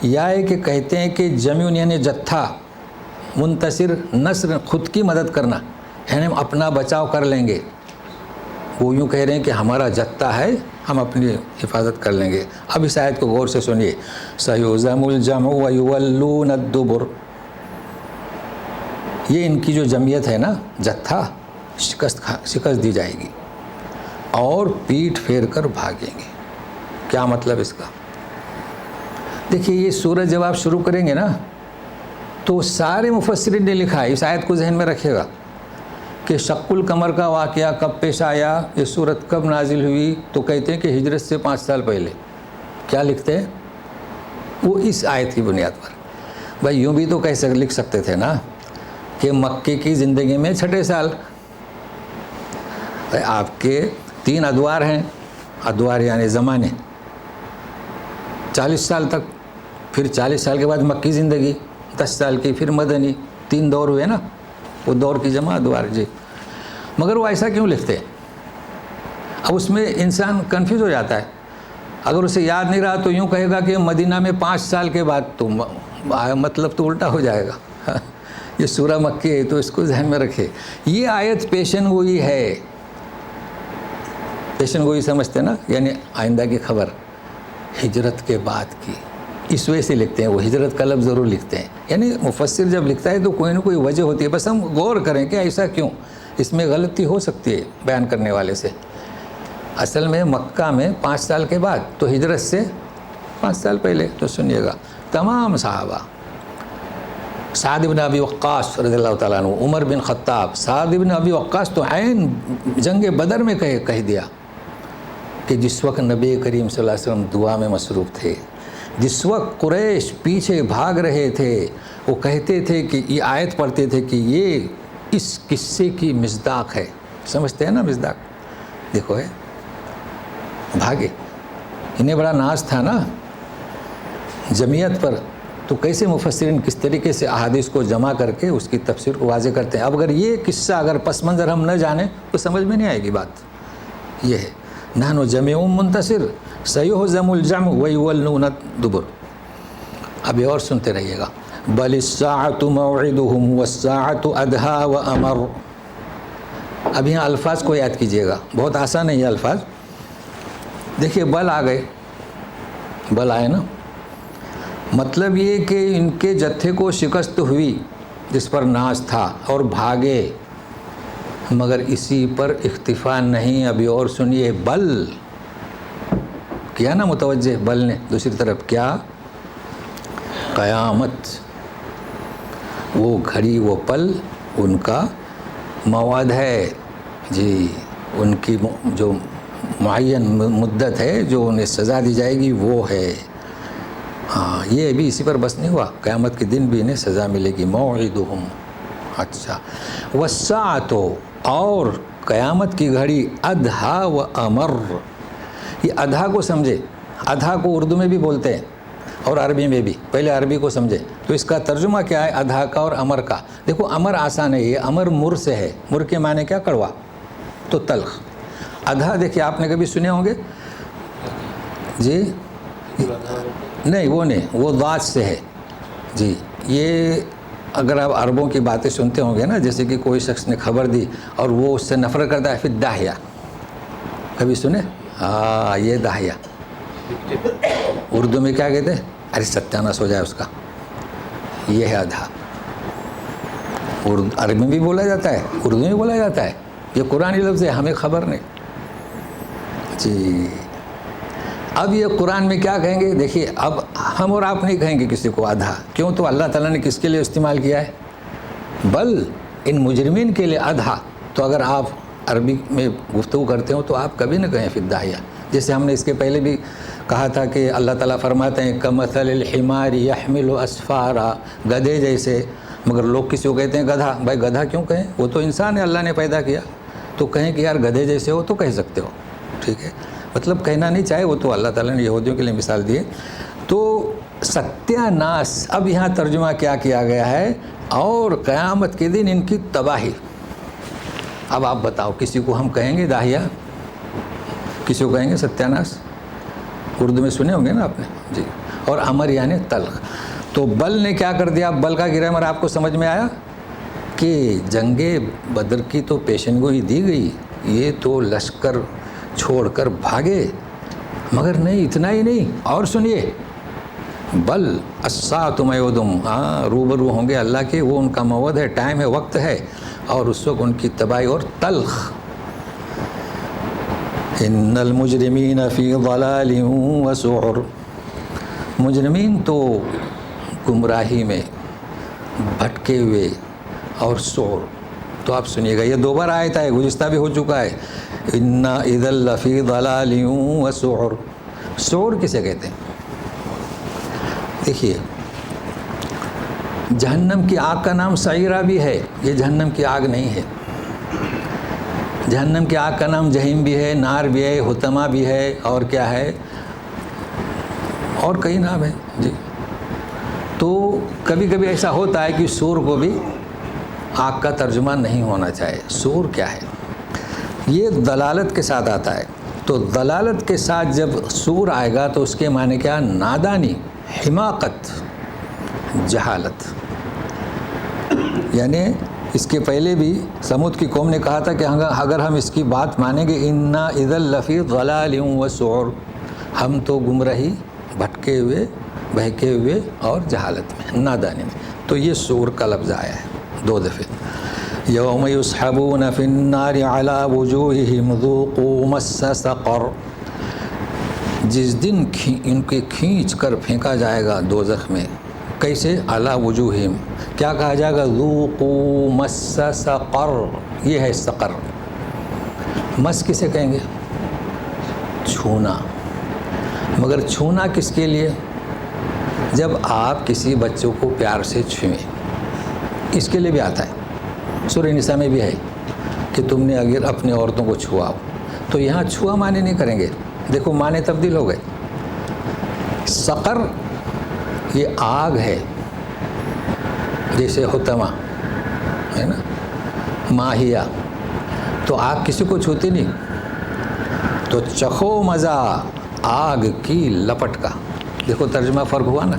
یا ہے کہ کہتے ہیں کہ جمیع یعنی جتھا، منتصر نصر خود کی مدد کرنا، یعنی ہم اپنا بچاؤ کر لیں گے۔ وہ یوں کہہ رہے ہیں کہ ہمارا جتھا ہے، ہم اپنی حفاظت کر لیں گے۔ اب اس آیت کو غور سے سنیے، سیہزم الجمع ویولون الدبر، یہ ان کی جو جمعیت ہے نا، جتھا، شکست دی جائے گی اور پیٹھ پھیر کر بھاگیں گے۔ کیا مطلب اس کا؟ دیکھیے یہ سورج جب آپ شروع کریں گے نا تو سارے مفسرین نے لکھا ہے، اس آیت کو ذہن میں رکھے گا کہ شق القمر کا واقعہ کب پیش آیا، یہ صورت کب نازل ہوئی، تو کہتے ہیں کہ ہجرت سے 5 سال پہلے۔ کیا لکھتے ہیں وہ اس آیت کی بنیاد پر؟ بھائی یوں بھی تو لکھ سکتے تھے نا کہ مکے کی زندگی میں 6 سال، آپ کے 3 ادوار ہیں، ادوار یعنی زمانے، 40 سال تک، پھر 40 سال کے بعد مکی زندگی 10 سال کی، پھر مدنی، 3 دور ہوئے نا، وہ دور کی جمع ادوار۔ جی، مگر وہ ایسا کیوں لکھتے ہیں؟ اب اس میں انسان کنفیوز ہو جاتا ہے، اگر اسے یاد نہیں رہا تو یوں کہے گا کہ مدینہ میں 5 سال کے بعد، تو مطلب تو الٹا ہو جائے گا۔ یہ سورہ مکی ہے تو اس کو ذہن میں رکھے، یہ آیت پیشن گوئی ہے، پیشن گوئی سمجھتے نا، یعنی آئندہ کی خبر، ہجرت کے بعد کی، اس وجہ سے لکھتے ہیں، وہ ہجرت کا لفظ ضرور لکھتے ہیں، یعنی مفسر جب لکھتا ہے تو کوئی نہ کوئی وجہ ہوتی ہے، بس ہم غور کریں کہ ایسا کیوں، اس میں غلطی ہو سکتی ہے بیان کرنے والے سے۔ اصل میں مکہ میں 5 سال کے بعد، تو ہجرت سے 5 سال پہلے۔ تو سنیے گا، تمام صحابہ، سعد بن ابی وقاص رضی اللہ تعالیٰ عنہ، عمر بن خطاب، سعد بن ابی وقاص تو عین جنگ بدر میں کہہ دیا کہ جس وقت نبی کریم صلی اللہ علیہ وسلم دعا میں مصروف تھے، جس وقت قریش پیچھے بھاگ رہے تھے، وہ کہتے تھے کہ یہ آیت پڑھتے تھے کہ یہ اس قصے کی مصداق ہے، سمجھتے ہیں نا مصداق، دیکھو ہے، بھاگے، انہیں بڑا ناز تھا نا جمعیت پر، تو کیسے مفسرین کس طریقے سے احادیث کو جمع کر کے اس کی تفسیر کو واضح کرتے ہیں۔ اب اگر یہ قصہ اگر پس منظر ہم نہ جانیں تو سمجھ میں نہیں آئے گی بات۔ یہ ہے نحن جمیع منتصر سیہزم الجمع ویولون الدبر۔ ابھی اور سنتے رہیے گا، بل الساعۃ موعدہم والساعۃ ادہیٰ وامر۔ اب یہاں الفاظ کو یاد کیجیے گا، بہت آسان ہے یہ الفاظ۔ دیکھیے بل آ گئے، بل آئے نا، مطلب یہ کہ ان کے جتھے کو شکست ہوئی جس پر ناز تھا اور بھاگے، مگر اسی پر اکتفا نہیں، ابھی اور سنیے، بل کیا نا متوجہ بل نے دوسری طرف، کیا؟ قیامت، وہ گھڑی وہ پل ان کا موعد ہے، جی، ان کی جو معین مدت ہے جو انہیں سزا دی جائے گی وہ ہے۔ ہاں، یہ بھی اسی پر بس نہیں ہوا، قیامت کے دن بھی انہیں سزا ملے گی، موعدہم۔ اچھا، والساعۃ، اور قیامت کی گھڑی، ادہیٰ و امر۔ یہ ادھا کو سمجھے، ادھا کو اردو میں بھی بولتے ہیں، اور عربی میں بھی. پہلے عربی کو سمجھے. تو اس کا ترجمہ کیا ہے؟ ادھا کا اور امر کا. دیکھو امر آسان ہے, یہ امر مر سے ہے. مر کے معنی کیا؟ کڑوا, تو تلخ. ادھا دیکھیے آپ نے کبھی سنے ہوں گے جی؟ نہیں وہ نہیں, وہ ذات سے ہے جی. یہ اگر آپ عربوں کی باتیں سنتے ہوں گے نا, جیسے کہ کوئی شخص نے خبر دی اور وہ اس سے نفرت کرتا ہے, پھر داہیہ کبھی سنے؟ ہاں یہ داہیہ. اردو میں کیا کہتے ہیں؟ ارے ستیاناش ہو جائے اس کا. یہ ہے ادھا. عربی میں بھی بولا جاتا ہے, اردو میں بھی بولا جاتا ہے. یہ قرآنی لفظ ہے, ہمیں خبر نہیں جی. اب یہ قرآن میں کیا کہیں گے؟ دیکھیے اب ہم اور آپ نہیں کہیں گے کسی کو ادھا. کیوں؟ تو اللہ تعالیٰ نے کس کے لیے استعمال کیا ہے؟ بل ان مجرمین کے لیے ادھا. تو اگر آپ عربی میں گفتگو کرتے ہو تو آپ کبھی نہ کہیں فی الداہیہ. جیسے ہم نے اس کے پہلے بھی کہا تھا کہ اللہ تعالیٰ فرماتے ہیں کمثل الحمار یحمل اسفارا, گدھے جیسے. مگر لوگ کسی کو کہتے ہیں گدھا. بھائی گدھا کیوں کہیں؟ وہ تو انسان ہے, اللہ نے پیدا کیا. تو کہیں کہ یار گدھے جیسے ہو تو کہہ سکتے ہو, ٹھیک ہے. مطلب کہنا نہیں چاہے, وہ تو اللہ تعالیٰ نے یہودیوں کے لیے مثال دی ہے. تو ستیہ ناس, اب یہاں ترجمہ کیا کیا گیا ہے؟ اور قیامت کے دن ان کی تباہی. اب آپ بتاؤ, کسی کو ہم کہیں گے داہیہ؟ کسی کو کہیں گے ستیہ ناس؟ اردو میں سنے ہوں گے نا آپ نے جی. اور امر یعنی تلخ. تو بل نے کیا کر دیا؟ بل کا گرامر آپ کو سمجھ میں آیا کہ جنگ بدر کی تو پیشن گوئی دی گئی, یہ تو لشکر چھوڑ کر بھاگے. مگر نہیں, اتنا ہی نہیں, اور سنیے, بل الساعۃ موعدہم, ہاں روبرو ہوں گے اللہ کے. وہ ان کا موعد ہے, ٹائم ہے, وقت ہے, اور اس وقت ان کی تباہی اور تلخ. ان المجرمین فی ضلال وسعر, مجرمین تو گمراہی میں بھٹکے ہوئے اور سعر. تو آپ سنیے گا, یہ 2 بار آیت ہے, گزشتہ بھی ہو چکا ہے. انا اذا لفی ضلال وسعر. سعر کسے کہتے ہیں؟ دیکھیے جہنم کی آگ کا نام سعیرہ بھی ہے, یہ جہنم کی آگ نہیں ہے. جہنم کی آگ کا نام جہیم بھی ہے, نار بھی ہے, حطمہ بھی ہے, اور کیا ہے, اور کئی نام ہیں جی. تو کبھی کبھی ایسا ہوتا ہے کہ سور کو بھی آگ کا ترجمہ نہیں ہونا چاہیے. سور کیا ہے؟ یہ دلالت کے ساتھ آتا ہے. تو دلالت کے ساتھ جب سور آئے گا تو اس کے معنی کیا؟ نادانی, حماقت, جہالت. یعنی اس کے پہلے بھی سمود کی قوم نے کہا تھا کہ اگر ہم اس کی بات مانیں گے انا اذا لفی ضلال وسعر, ہم تو گمراہی, بھٹکے ہوئے, بہکے ہوئے اور جہالت میں, نادانی میں. تو یہ سور کا لفظ آیا ہے 2 دفعے. یوم یسحبون فی النار علی وجوہہم ذوقوا مس سقر, جس دن ان کے کھینچ کر پھینکا جائے گا دوزخ میں. کیسے؟ علی وجوہہم, کیا کہا جائے گا؟ ذوقوا مس سقر, یہ ہے سقر. مس کسے کہیں گے؟ چھونا. مگر چھونا کس کے لیے؟ جب آپ کسی بچوں کو پیار سے چھوئیں, اس کے لیے بھی آتا ہے. سورہ نساء میں بھی ہے کہ تم نے اگر اپنے عورتوں کو چھوا. تو یہاں چھوا معنی نہیں کریں گے, دیکھو معنی تبدیل ہو گئے. سقر یہ آگ ہے, جیسے حطمہ ہے نا, ماہیہ. تو آگ کسی کو چھوتی نہیں. تو چکھو مزہ آگ کی لپٹ کا. دیکھو ترجمہ فرق ہوا نا,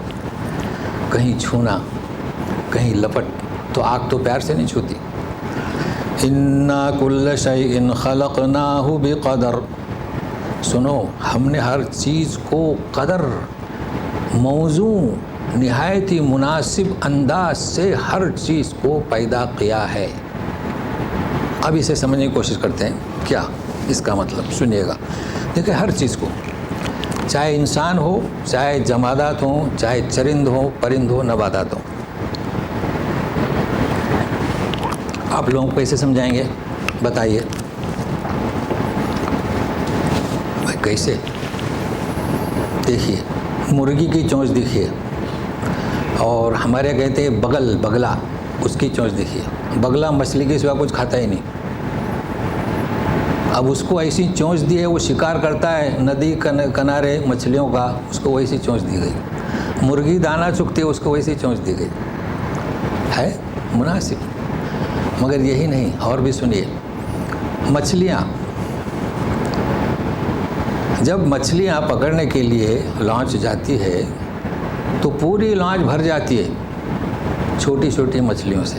کہیں چھونا کہیں لپٹ. تو آگ تو پیار سے نہیں چھوتی. انا کل شیء خلقناہ بقدر, سنو ہم نے ہر چیز کو قدر, موزوں, نہایت ہی مناسب انداز سے ہر چیز کو پیدا کیا ہے. اب اسے سمجھنے کی کوشش کرتے ہیں. کیا اس کا مطلب؟ سنیے گا. دیکھیں ہر چیز کو, چاہے انسان ہو, چاہے جمادات ہوں, چاہے چرند ہو, پرند ہو, نباتات ہوں. آپ لوگوں کو کیسے سمجھائیں گے بتائیے بھائی کیسے؟ دیکھیے مرغی کی چونچ دیکھیے, اور ہمارے کہتے ہیں بگلا, اس کی چونچ دیکھیے. بگلا مچھلی کے سوا کچھ کھاتا ہی نہیں. اب اس کو ایسی چونچ دی ہے, وہ شکار کرتا ہے ندی کنارے مچھلیوں کا, اس کو ویسی چونچ دی گئی. مرغی دانہ چگتی ہے اس کو ویسے ہی چونچ دی گئی ہے مناسب. مگر یہی نہیں، اور بھی سنیے. مچھلیاں، جب مچھلیاں پکڑنے کے لیے لانچ جاتی ہے تو پوری لانچ بھر جاتی ہے چھوٹی چھوٹی مچھلیوں سے.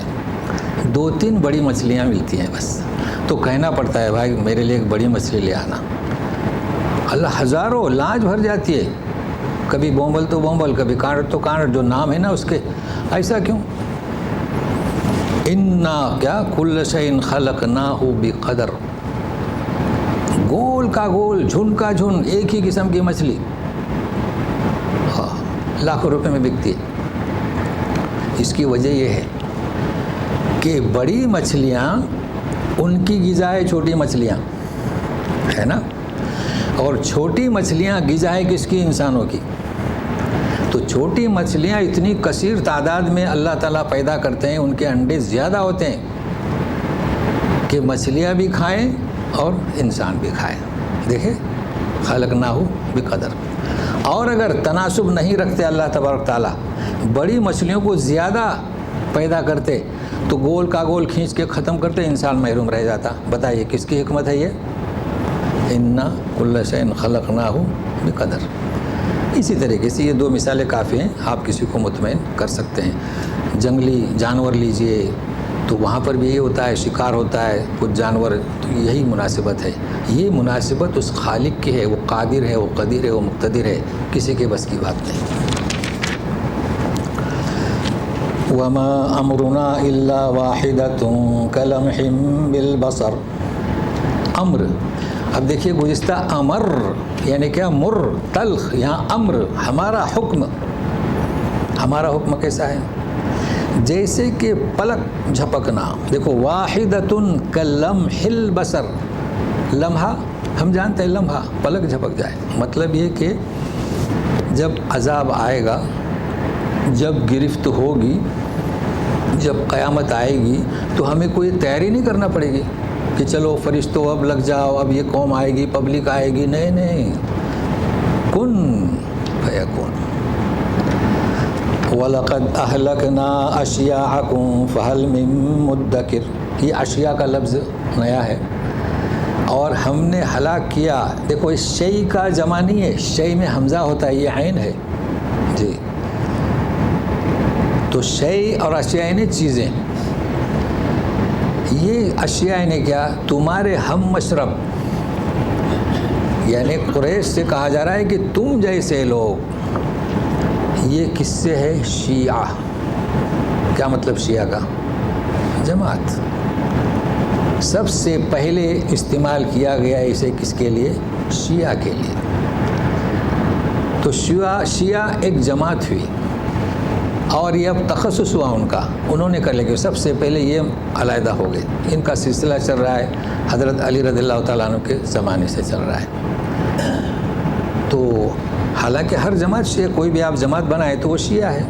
2-3 بڑی مچھلیاں ملتی ہیں بس، تو کہنا پڑتا ہے بھائی میرے لیے ایک بڑی مچھلی لے آنا. اللہ ہزاروں لانچ بھر جاتی ہے، کبھی بومبل تو بومبل، کبھی کانٹ تو کانٹ، جو نام ہے نا اس کے. ایسا کیوں؟ انا کیا کل شیء خلقناہ بقدر. گول کا گول، جھن کا جھن، ایک ہی قسم کی مچھلی لاکھوں روپے میں بکتی ہے. اس کی وجہ یہ ہے کہ بڑی مچھلیاں ان کی غذا ہے چھوٹی مچھلیاں، ہے نا، اور چھوٹی مچھلیاں غذا ہے کس کی؟ انسانوں کی. تو چھوٹی مچھلیاں اتنی کثیر تعداد میں اللہ تعالیٰ پیدا کرتے ہیں، ان کے انڈے زیادہ ہوتے ہیں کہ مچھلیاں بھی کھائیں اور انسان بھی کھائیں. دیکھیں خلقناہ بقدر. اور اگر تناسب نہیں رکھتے اللہ تبارک تعالیٰ، بڑی مچھلیوں کو زیادہ پیدا کرتے تو گول کا گول کھینچ کے ختم کرتے، انسان محروم رہ جاتا. بتائیے کس کی حکمت ہے یہ؟ انا کل شیء خلقناہ بقدر. اسی طریقے سے یہ 2 مثالیں کافی ہیں، آپ کسی کو مطمئن کر سکتے ہیں. جنگلی جانور لیجئے تو وہاں پر بھی یہ ہوتا ہے، شکار ہوتا ہے کچھ جانور، تو یہی مناسبت ہے. یہ مناسبت اس خالق کی ہے، وہ قادر ہے، وہ قدیر ہے، وہ مقتدر ہے، کسی کے بس کی بات نہیں. وما امرنا الا واحدۃ کلمح بالبصر. امر، اب دیکھیے گزشتہ امر یعنی کیا؟ مر، تلخ. یہاں امر ہمارا حکم. ہمارا حکم کیسا ہے؟ جیسے کہ پلک جھپکنا. دیکھو واحدۃ کلمح البصر. لمحہ ہم جانتے ہیں، لمحہ پلک جھپک جائے. مطلب یہ کہ جب عذاب آئے گا، جب گرفت ہوگی، جب قیامت آئے گی تو ہمیں کوئی تیاری نہیں کرنا پڑے گی کہ چلو فرشتوں اب لگ جاؤ، اب یہ قوم آئے گی، پبلک آئے گی. نہیں نہیں، کن فیکون. وَلَقَدْ أَهْلَكْنَا أَشْيَاعَكُمْ فَهَلْ مِن مُدَّكِرٍ. یہ اشیاء کا لفظ نیا ہے. اور ہم نے ہلاک کیا. دیکھو اس شیء کا جمع نہیں ہے، شیء میں حمزہ ہوتا ہے، یہ عین ہے جی. تو شیء اور اشیاء یعنی چیزیں. یہ اشیاء یعنی کیا؟ تمہارے ہم مشرب، یعنی قریش سے کہا جا رہا ہے کہ تم جیسے لوگ. یہ کس سے ہے؟ شیعہ. کیا مطلب شیعہ کا؟ جماعت. سب سے پہلے استعمال کیا گیا اسے کس کے لیے؟ شیعہ کے لیے. تو شیعہ ایک جماعت ہوئی، اور یہ اب تخصص ہوا ان کا، انہوں نے کر لیا. سب سے پہلے یہ علیحدہ ہو گئے. ان کا سلسلہ چل رہا ہے حضرت علی رضی اللہ تعالیٰ عنہ کے زمانے سے چل رہا ہے. تو حالانکہ ہر جماعت شیعہ، کوئی بھی آپ جماعت بنائے تو وہ شیعہ ہے.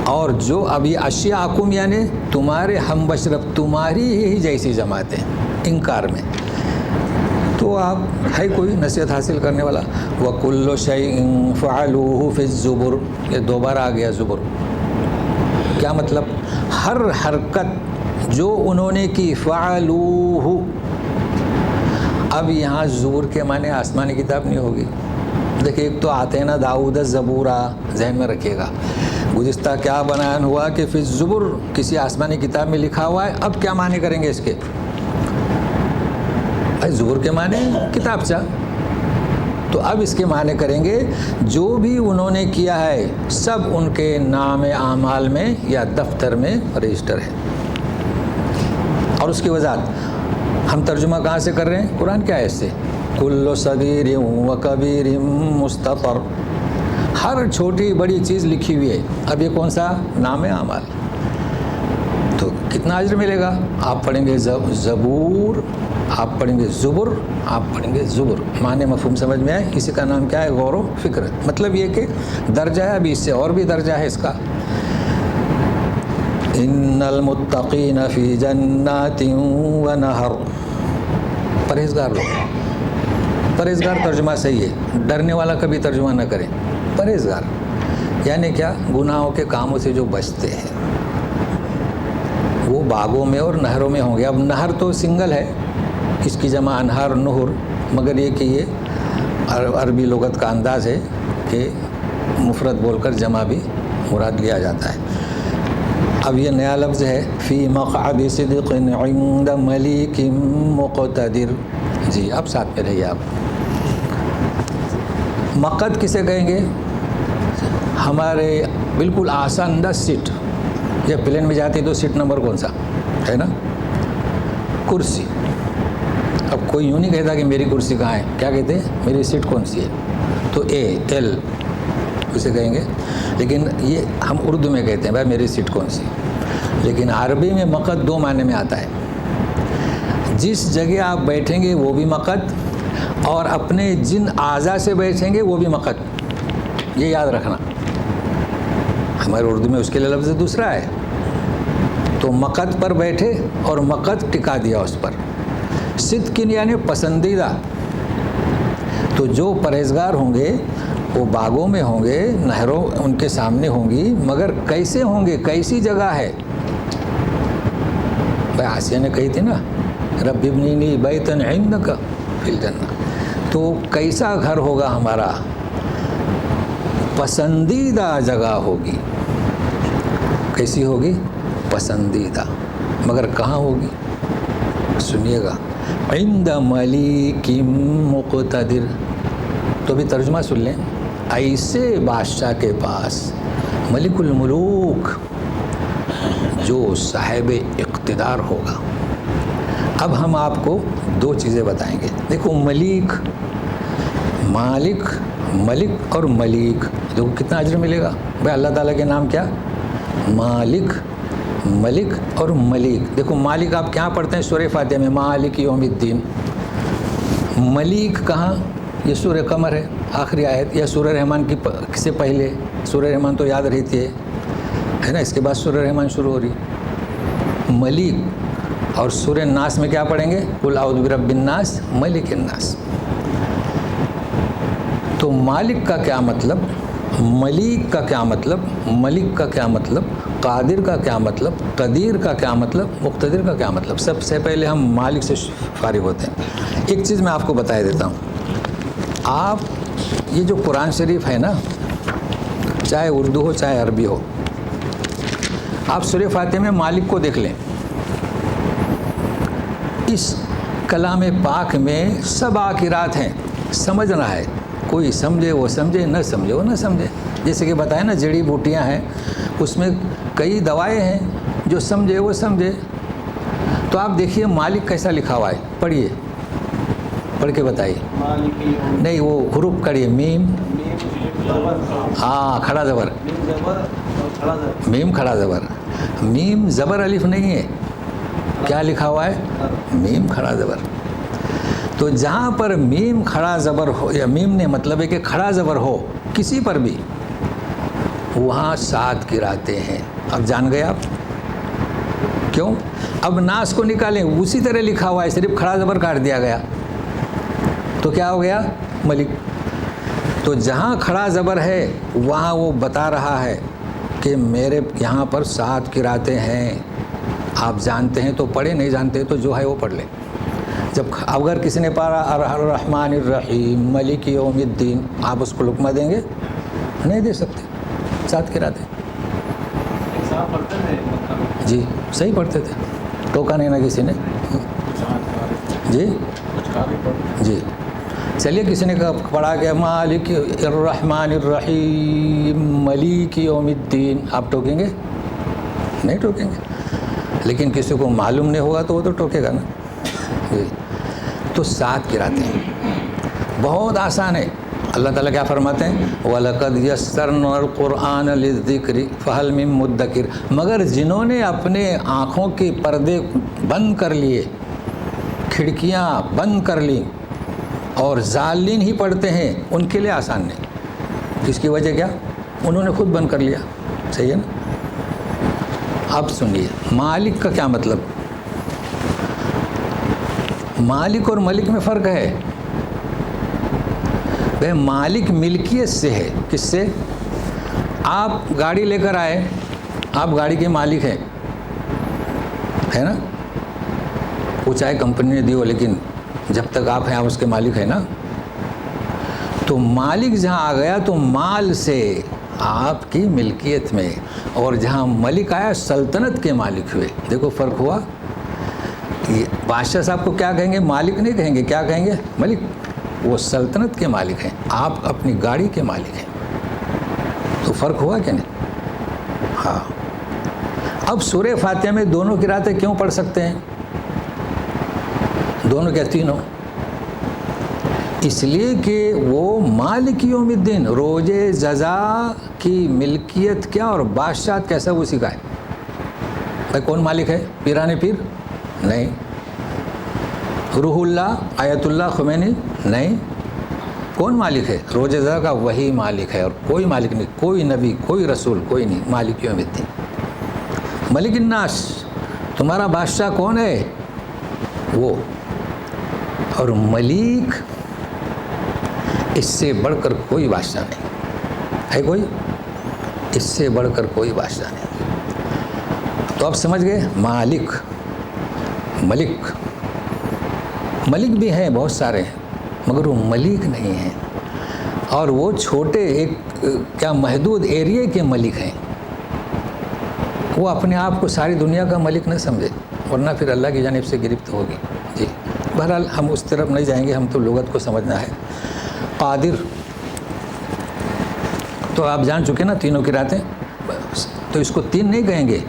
اور جو ابھی اشیاءکم یعنی تمہارے ہم بشرب، تمہاری ہی جیسی جماعتیں انکار میں. تو آپ ہے کوئی نصیحت حاصل کرنے والا. وَكُلُّ شَيْءٍ فَعَلُوهُ فِي الزُّبُرِ. یہ دوبارہ آ گیا زبر. کیا مطلب؟ ہر حرکت جو انہوں نے کی، فَعَلُوهُ. اب یہاں زبور کے معنی آسمانی کتاب نہیں ہوگی. دیکھیں ایک تو آتینا داؤد الزبورا ذہن میں رکھیے گا. گزشتہ کیا بیان ہوا کہ فی الزبر کسی آسمانی کتاب میں لکھا ہوا ہے. اب کیا معنی کریں گے اس کے؟ زبر کے معنی کتابچہ. تو اب اس کے معنی کریں گے جو بھی انہوں نے کیا ہے سب ان کے نام اعمال میں یا دفتر میں رجسٹر ہے. اور اس کی وضاحت ہم ترجمہ کہاں سے کر رہے ہیں؟ قرآن کی آیت سے. کل صغیر و کبیر مستطر. ہر چھوٹی بڑی چیز لکھی ہوئی ہے. اب یہ کون سا؟ نام اعمال. تو کتنا اجر ملے گا؟ آپ پڑھیں گے زبور، آپ پڑھیں گے زبر، آپ پڑھیں گے زبر. معنی مفہوم سمجھ میں آئے؟ اسی کا نام کیا ہے؟ غور و فکر. مطلب یہ کہ درجہ ہے، ابھی اس سے اور بھی درجہ ہے اس کا. ان المتقین فی جنات و نہر. پرہیزگار لوگ. پرہیزگار ترجمہ صحیح ہے، ڈرنے والا کبھی ترجمہ نہ کریں. پرہیزگار یعنی کیا؟ گناہوں کے کاموں سے جو بچتے ہیں وہ باغوں میں اور نہروں میں ہوں گے. اب نہر تو سنگل ہے، اس کی جمع انہار نہر، مگر یہ کہ یہ عربی لغت کا انداز ہے کہ مفرد بول کر جمع بھی مراد لیا جاتا ہے. اب یہ نیا لفظ ہے فی مقعد صدق عند ملیک مقتدر. جی اب ساتھ میں رہیے. آپ مقعد کسے کہیں گے؟ ہمارے بالکل آسان انداز سیٹ. جب پلین میں جاتی تو سیٹ نمبر کون سا ہے نا؟ کرسی. اب کوئی یوں نہیں کہتا کہ میری کرسی کہاں ہے، کیا کہتے ہیں؟ میری سیٹ کون سی ہے؟ تو اے ایل اسے کہیں گے. لیکن یہ ہم اردو میں کہتے ہیں بھائی میری سیٹ کون سی. لیکن عربی میں مقعد دو معنی میں آتا ہے. جس جگہ آپ بیٹھیں گے وہ بھی مقعد، اور اپنے جن اعضاء سے بیٹھیں گے وہ بھی مقعد. یہ یاد رکھنا. ہمارے اردو میں اس کے لیے لفظ دوسرا ہے. تو مقعد پر بیٹھے اور مقعد ٹکا دیا اس پر. صدقین یعنی پسندیدہ. تو جو پرہیزگار ہوں گے وہ باغوں میں ہوں گے، نہروں ان کے سامنے ہوں گی، مگر کیسے ہوں گے؟ کیسی جگہ ہے؟ بھائی آسیہ نے کہی تھی نا رب ابنی بیتا عندک فی الجنہ. تو کیسا گھر ہوگا ہمارا؟ پسندیدہ جگہ ہوگی. کیسی ہوگی؟ پسندیدہ. مگر کہاں ہوگی؟ سنیے گا. عند ملیک مقتدر. تو بھی ترجمہ سن لیں. ایسے بادشاہ کے پاس، ملک الملوک، جو صاحب اقتدار ہوگا. اب ہم آپ کو دو چیزیں بتائیں گے. دیکھو ملیک، مالک، ملک اور ملیک، دیکھو کتنا اجر ملے گا. بھائی اللہ تعالیٰ کے نام کیا؟ مالک، ملک اور ملیک. دیکھو مالک آپ کہاں پڑھتے ہیں؟ سورہ فاتحہ میں مالک یوم الدین. ملیک کہاں؟ یہ سورہ قمر ہے آخری آیت، یا سورہ رحمان کی سے پہلے. سورہ رحمان تو یاد رہتی ہے نا، اس کے بعد سورہ رحمان شروع ہو رہی. ملیک. اور سورہ ناس میں کیا پڑھیں گے؟ قل اعوذ برب الناس ملک الناس. تو مالک کا کیا مطلب، ملیک کا کیا مطلب، ملک کا کیا مطلب، قادر کا کیا مطلب، قدیر کا کیا مطلب، مقتدر کا کیا مطلب؟ سب سے پہلے ہم مالک سے فارغ ہوتے ہیں. ایک چیز میں آپ کو بتا دیتا ہوں. آپ یہ جو قرآن شریف ہے نا، چاہے اردو ہو چاہے عربی ہو، آپ سورہ فاتحہ میں مالک کو دیکھ لیں. اس کلام پاک میں سب قرات ہیں. سمجھنا ہے. کوئی سمجھے وہ سمجھے، نہ سمجھے وہ نہ سمجھے. جیسے کہ بتائیں نا جڑی بوٹیاں ہیں، اس میں کئی دوائیں ہیں. جو سمجھے وہ سمجھے. تو آپ دیکھیے مالک کیسا لکھا ہوا ہے. پڑھیے، پڑھ کے بتائیے. نہیں وہ حروف کریے. میم، ہاں کھڑا زبر، میم کھڑا زبر. میم زبر الف نہیں ہے. کیا لکھا ہوا ہے؟ میم کھڑا زبر. تو جہاں پر میم کھڑا زبر ہو، یا میم نے مطلب ہے کہ کھڑا زبر ہو کسی پر بھی، وہاں 7 قراتیں ہیں. اب جان گئے آپ کیوں؟ اب ناس کو نکالیں، اسی طرح لکھا ہوا ہے، صرف کھڑا زبر کاٹ دیا گیا تو کیا ہو گیا؟ ملک. تو جہاں کھڑا زبر ہے وہاں وہ بتا رہا ہے کہ میرے یہاں پر 7 قراتیں ہیں. آپ جانتے ہیں تو پڑھیں، نہیں جانتے تو جو ہے وہ پڑھ لیں. جب اگر کسی نے پڑھا الرحمن الرحیم ملک یوم الدین، آپ اس کو لقمہ دیں گے؟ نہیں دے سکتے. 7 قراتیں. جی صحیح پڑھتے تھے، ٹوکا نہیں نا کسی نے. جی جی چلیے کسی نے پڑھا کہ مالک الرحمن الرحیم ملک یوم الدین، آپ ٹوکیں گے؟ نہیں ٹوکیں گے. لیکن کسی کو معلوم نہیں ہوگا تو وہ تو ٹوکے گا نا. جی تو 7 قراتیں ہیں. بہت آسان ہے. اللہ تعالیٰ کیا فرماتے ہیں؟ وَلَقَدْ يَسَّرْنَا الْقُرْآنَ لِلذِّكْرِ فَهَلْ مِن مُدَّكِرٍ. مگر جنہوں نے اپنے آنکھوں کے پردے بند کر لیے، کھڑکیاں بند کر لیں اور ظالین ہی پڑھتے ہیں، ان کے لیے آسان نہیں. اس کی وجہ کیا؟ انہوں نے خود بند کر لیا. صحیح ہے نا. اب سنیے مالک کا کیا مطلب. مالک اور ملک میں فرق ہے. بھائی مالک ملکیت سے ہے. کس سے؟ آپ گاڑی لے کر آئے، آپ گاڑی کے مالک ہیں، ہے نا، وہ چاہے کمپنی نے دی ہو لیکن جب تک آپ ہیں آپ اس کے مالک ہیں نا. تو مالک جہاں آ گیا تو مال سے آپ کی ملکیت میں، اور جہاں ملک آیا سلطنت کے مالک ہوئے. دیکھو فرق ہوا. یہ بادشاہ صاحب کو کیا کہیں گے؟ مالک نہیں کہیں گے، کیا کہیں گے؟ ملک. وہ سلطنت کے مالک ہیں، آپ اپنی گاڑی کے مالک ہیں. تو فرق ہوا کہ نہیں؟ ہاں. اب سورہ فاتحہ میں دونوں قراتیں کیوں پڑھ سکتے ہیں؟ دونوں کیا تینوں؟ اس لیے کہ وہ مالک یوم الدین، روز جزا کی ملکیت کیا اور بادشاہت کیسا وہ سکھائے. بھائی کون مالک ہے؟ پیران پیر؟ نہیں. روح اللہ آیت اللہ خمینی؟ نہیں. کون مالک ہے؟ روز جزا کا وہی مالک ہے، اور کوئی مالک نہیں، کوئی نبی، کوئی رسول، کوئی نہیں. مالک یوم الدین. ملک الناس، تمہارا بادشاہ کون ہے؟ وہ. اور ملک اس سے بڑھ کر کوئی بادشاہ نہیں ہے. کوئی اس سے بڑھ کر کوئی بادشاہ نہیں. تو آپ سمجھ گئے. مالک، ملک. ملک بھی ہیں بہت سارے ہیں مگر وہ ملک نہیں ہیں، اور وہ چھوٹے ایک کیا محدود ایریے کے ملک ہیں. وہ اپنے آپ کو ساری دنیا کا ملک نہ سمجھے، ورنہ پھر اللہ کی جانب سے گرفت ہوگی. جی بہرحال ہم اس طرف نہیں جائیں گے، ہم تو لغت کو سمجھنا ہے. قادر تو آپ جان چکے نا تینوں قراتیں. تو اس کو تین نہیں کہیں گے،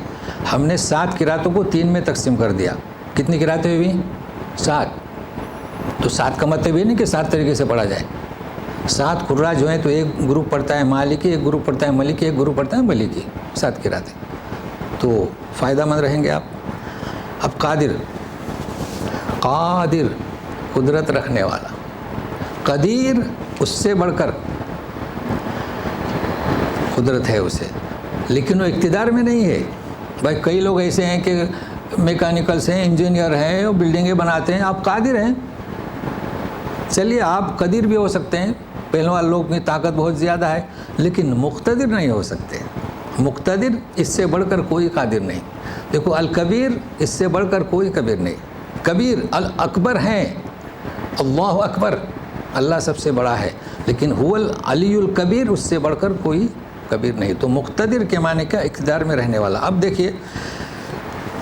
ہم نے 7 قراتوں کو 3 میں تقسیم کر دیا. کتنی قراتیں ہوئی؟ 7. تو 7 کا مطلب یہ نہیں کہ 7 طریقے سے پڑھا جائے. 7 قراء جو ہیں تو ایک گروپ پڑھتا ہے مالکی، ایک گروپ پڑھتا ہے ملکی، ایک گروپ پڑھتا ہے ملکی. 7 قراتیں تو فائدہ مند رہیں گے آپ. اب قادر، قادر قدرت رکھنے والا. قدیر اس سے بڑھ کر قدرت ہے اسے، لیکن وہ اقتدار میں نہیں ہے. بھائی کئی لوگ ایسے ہیں کہ میکینیکلس ہیں، انجینئر ہیں، وہ بلڈنگیں بناتے ہیں. آپ قادر ہیں، چلیے آپ قدیر بھی ہو سکتے ہیں، پہلوان لوگ کی طاقت بہت زیادہ ہے، لیکن مقتدر نہیں ہو سکتے. مقتدر اس سے بڑھ کر کوئی قادر نہیں. دیکھو الکبیر اس سے بڑھ کر کوئی کبیر نہیں. کبیر الاکبر ہیں، اللہ اکبر، اللہ سب سے بڑا ہے، لیکن هو العلی الکبیر، اس سے بڑھ کر کوئی کبیر نہیں. تو مقتدر کے معنی کیا؟ اقتدار میں رہنے والا. اب دیکھیے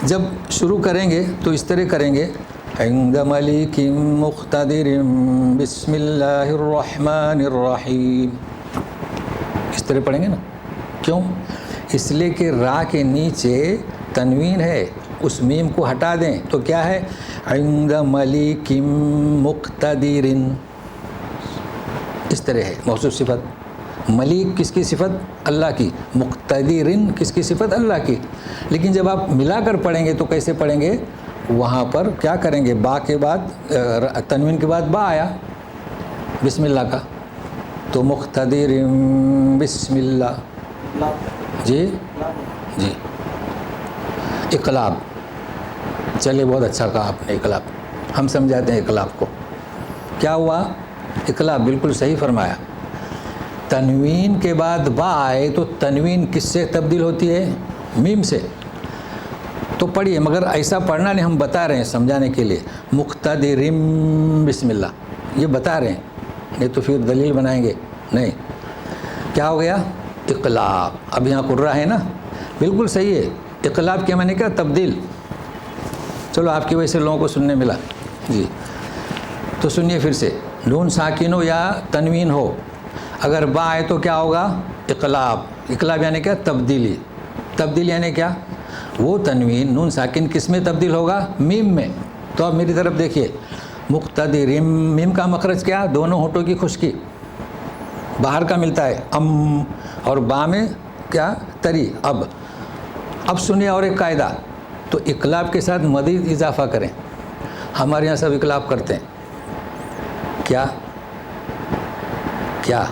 جب شروع کریں گے تو اس طرح کریں گے. عند ملک مقتدر بسم اللہ الرحمن الرحیم، اس طرح پڑھیں گے نا. کیوں؟ اس لیے کہ را کے نیچے تنوین ہے، اس میم کو ہٹا دیں تو کیا ہے؟ عند ملک مقتدر. اس طرح ہے موصوف صفت. ملک کس کی صفت؟ اللہ کی. مقتدر کس کی صفت؟ اللہ کی. لیکن جب آپ ملا کر پڑھیں گے تو کیسے پڑھیں گے؟ وہاں پر کیا کریں گے؟ با کے بعد تنوین کے بعد با آیا بسم اللہ کا، تو مقتدر بسم اللہ. جی جی اقلاب. چلے بہت اچھا کہا آپ نے. اقلاب ہم سمجھاتے ہیں. اقلاب کو کیا ہوا؟ اقلاب بالکل صحیح فرمایا. تنوین کے بعد با آئے تو تنوین کس سے تبدیل ہوتی ہے؟ میم سے. تو پڑھیے، مگر ایسا پڑھنا نہیں، ہم بتا رہے ہیں سمجھانے کے لیے. مقتدرم بسم اللہ یہ بتا رہے ہیں، نہیں تو پھر دلیل بنائیں گے نہیں. کیا ہو گیا؟ اقلاب. اب یہاں قرہ ہے نا، بالکل صحیح ہے. اقلاب کے معنی کیا؟ تبدیل. چلو آپ کی وجہ سے لوگوں کو سننے ملا. جی تو سنیے پھر سے. نون ساکن ہو یا تنوین ہو، اگر با آئے تو کیا ہوگا؟ اقلاب. اقلاب یعنی کیا؟ تبدیلی. تبدیل یعنی کیا؟ وہ تنوین نون ساکن کس میں تبدیل ہوگا؟ میم میں. تو اب میری طرف دیکھیے. مقتدر، میم کا مخرج کیا؟ دونوں ہونٹوں کی خشکی، باہر کا ملتا ہے ام، اور با میں کیا؟ تری. اب سنیے اور ایک قاعدہ. تو اقلاب کے ساتھ مزید اضافہ کریں. ہمارے یہاں سب اقلاب کرتے ہیں. کیا کیا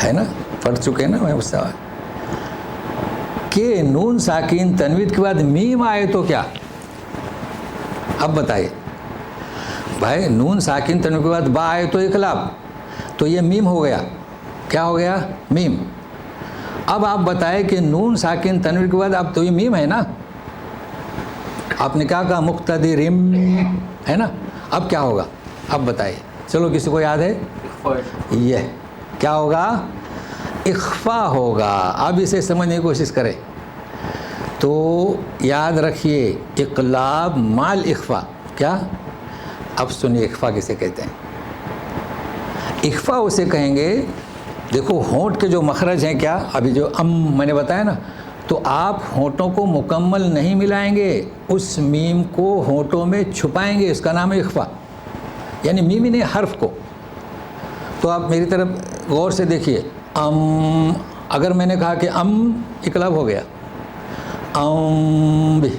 ہے نا، پڑھ چکے نا میں اس کہ نون ساکین تنوین کے بعد میم آئے تو کیا؟ اب بتائیے بھائی. نون ساکین تنوین کے بعد با آئے تو اقلاب، تو یہ میم ہو گیا. کیا ہو گیا؟ میم۔ اب آپ بتائیں کہ نون ساکن تنوین کے بعد اب تو یہ میم ہے نا، آپ نے کیا کہا؟ مقتدرم ہے نا، اب کیا ہوگا؟ اب بتائیے، چلو کسی کو یاد ہے؟ یہ کیا ہوگا؟ اخفا ہوگا۔ اب اسے سمجھنے کی کوشش کریں تو یاد رکھیے اقلاب مال اخفا۔ کیا؟ اب سنیے اخفا کسے کہتے ہیں۔ اخفا اسے کہیں گے، دیکھو ہونٹ کے جو مخرج ہیں، کیا ابھی جو میں نے بتایا نا، تو آپ ہونٹوں کو مکمل نہیں ملائیں گے، اس میم کو ہونٹوں میں چھپائیں گے، اس کا نام ہے اخفا، یعنی میم نے حرف کو۔ تو آپ میری طرف غور سے دیکھیے، اگر میں نے کہا کہ اقلاب ہو گیا، بھی،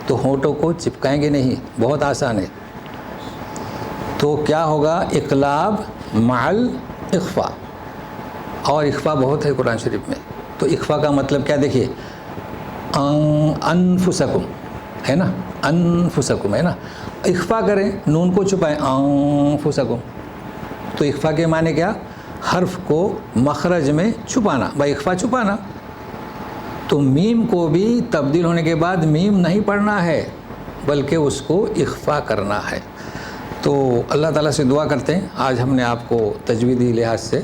تو ہونٹوں کو چپکائیں گے نہیں، بہت آسان ہے۔ تو کیا ہوگا؟ اقلاب معل اخفا، اور اخفا بہت ہے قرآن شریف میں۔ تو اخفا کا مطلب کیا؟ دیکھیے، انفسکم ہے نا، انفسکم ہے نا، اخفا کریں، نون کو چھپائیں، انفسکم، تو اخفا کے معنی کیا؟ حرف کو مخرج میں چھپانا، بھائی اخفا چھپانا۔ تو میم کو بھی تبدیل ہونے کے بعد میم نہیں پڑھنا ہے، بلکہ اس کو اخفا کرنا ہے۔ تو اللہ تعالیٰ سے دعا کرتے ہیں، آج ہم نے آپ کو تجویدی لحاظ سے،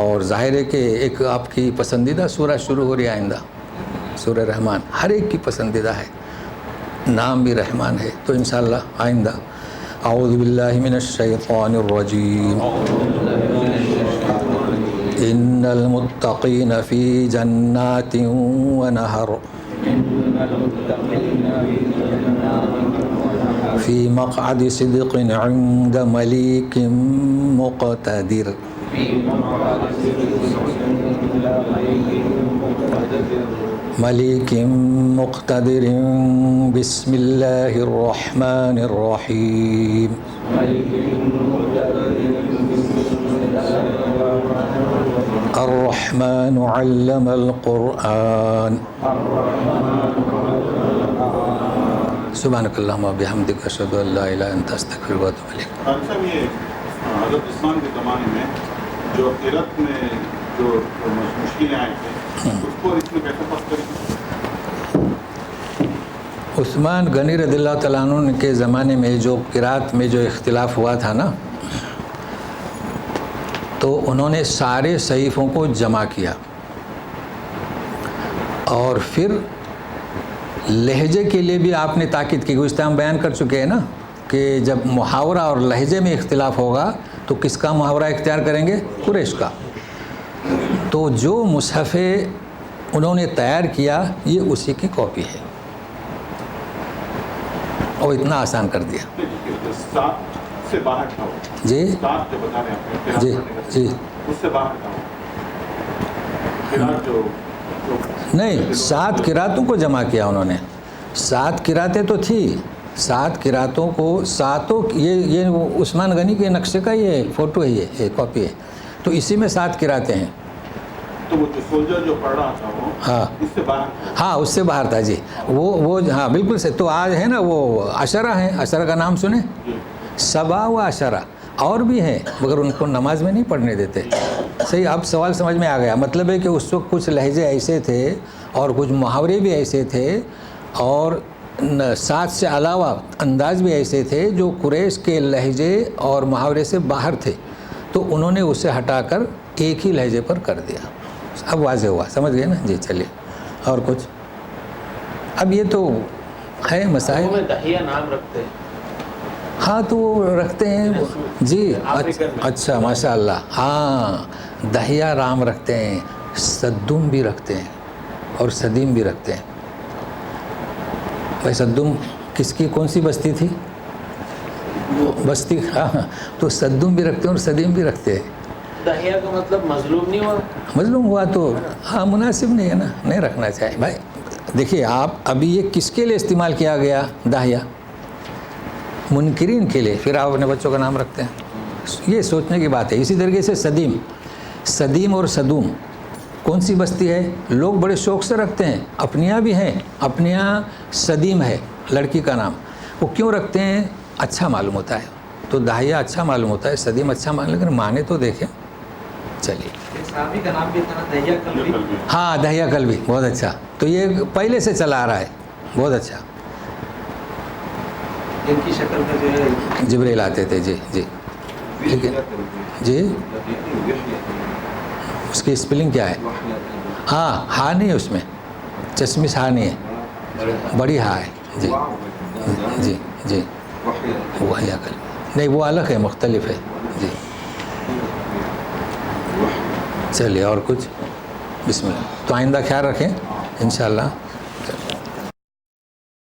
اور ظاہر ہے کہ ایک آپ کی پسندیدہ سورہ شروع ہو رہی ہے آئندہ، سورہ رحمان، ہر ایک کی پسندیدہ ہے، نام بھی رحمان ہے، تو انشاءاللہ آئندہ۔ اعوذ باللہ من الشیطان الرجیم، ان المتقین فی جنات ونہر فی مقعد صدق عند ملیک مقتدر۔ ملیک مقتدر، بسم اللہ الرحمن الرحیم۔ الرحمن علم القرآن۔ سبحانک اللہم و بحمدک، اشہد ان لا الہ الا انت، استغفرک و اتوب الیک۔ صاحب یہ حضرت عثمان کے زمانے میں جو قرأت میں جو مشکلیں آئے تھے، اس کو اس میں کیسے پاس کریں؟ عثمان غنی رضی اللہ تعالیٰ عنہ کے زمانے میں جو قرأت میں جو اختلاف ہوا تھا نا، تو انہوں نے سارے صحیفوں کو جمع کیا، اور پھر لہجے کے لیے بھی آپ نے تاکید کی، گزشتہ ہم بیان کر چکے ہیں نا کہ جب محاورہ اور لہجے میں اختلاف ہوگا تو کس کا محاورہ اختیار کریں گے؟ قریش کا۔ تو جو مصحف انہوں نے تیار کیا، یہ اسی کی کاپی ہے، اور اتنا آسان کر دیا۔ سات سے باہر تھا، جی سات جو بتا رہے ہیں جی جی، اس سے باہر تھا قرأت جو نہیں، 7 قرأتوں کو جمع کیا انہوں نے، 7 قرأتیں تو تھی، 7 قرأتوں کو ساتوں، یہ عثمان غنی کے نقشے کا یہ فوٹو ہے، یہ کاپی ہے، تو اسی میں 7 قرأتیں ہیں۔ تو وہ جو سولجر جو پڑھ رہا تھا وہ ہاں اس سے باہر تھا؟ ہاں، اس سے باہر تھا جی، وہ ہاں بالکل سے۔ تو آج ہے نا وہ عشرہ ہیں، عشرہ کا نام سنیں، سبا و عشرہ، اور بھی ہیں مگر ان کو نماز میں نہیں پڑھنے دیتے۔ صحیح، اب سوال سمجھ میں آ گیا، مطلب ہے کہ اس وقت کچھ لہجے ایسے تھے اور کچھ محاورے بھی ایسے تھے، اور 7 سے علاوہ انداز بھی ایسے تھے جو قریش کے لہجے اور محاورے سے باہر تھے، تو انہوں نے اسے ہٹا کر ایک ہی لہجے پر کر دیا۔ اب واضح ہوا، سمجھ گئے نا جی؟ چلیے، اور کچھ؟ اب یہ تو ہے مسائل۔ دہیہ نام رکھتے ہیں، ہاں تو وہ رکھتے ہیں جی، اچھا ماشاء اللہ، ہاں دہیہ رام رکھتے ہیں، صدم بھی رکھتے ہیں، اور صدیم بھی رکھتے ہیں۔ بھائی صدم کس کی کون سی بستی تھی؟ بستی، ہاں، تو صدم بھی رکھتے ہیں اور صدیم بھی رکھتے ہیں۔ دہیہ کا مطلب مظلوم نہیں ہوا؟ مظلوم ہوا تو ہاں مناسب نہیں ہے نا، نہیں رکھنا چاہیے بھائی۔ دیکھیے آپ، ابھی یہ کس کے لیے استعمال کیا گیا داہیہ؟ منکرین کے لیے، پھر آپ اپنے بچوں کا نام رکھتے ہیں، یہ سوچنے کی بات ہے۔ اسی طریقے سے صدیم، صدیم اور صدوم کون سی بستی ہے؟ لوگ بڑے شوق سے رکھتے ہیں، اپنیاں بھی ہیں، اپنیاں صدیم ہے لڑکی کا نام، وہ کیوں رکھتے ہیں؟ اچھا معلوم ہوتا ہے، تو داہیہ اچھا معلوم ہوتا ہے، صدیم اچھا معلوم، لیکن معنی تو دیکھیں، چلیے. ایک صحابی کا نام بھی تھا نا دہیا یہ کلبی. کل بھی ہاں دہیا کلبی, بہت اچھا. تو یہ پہلے سے چلا آ رہا ہے, بہت اچھا. ان کی شکل میں جو ہے جبریل آتے تھے, جی جی. ٹھیک ہے جی. اس کی اسپیلنگ کیا ہے؟ ہاں ہاں نہیں اس میں, چشمش ہاں نہیں ہے, بڑی ہاں ہے. جی جی جی. وہ دہیا کلبی نہیں, وہ الگ ہے, مختلف ہے. جی چلیے, اور کچھ؟ بسم اللہ. تو آئندہ خیال رکھیں انشاءاللہ.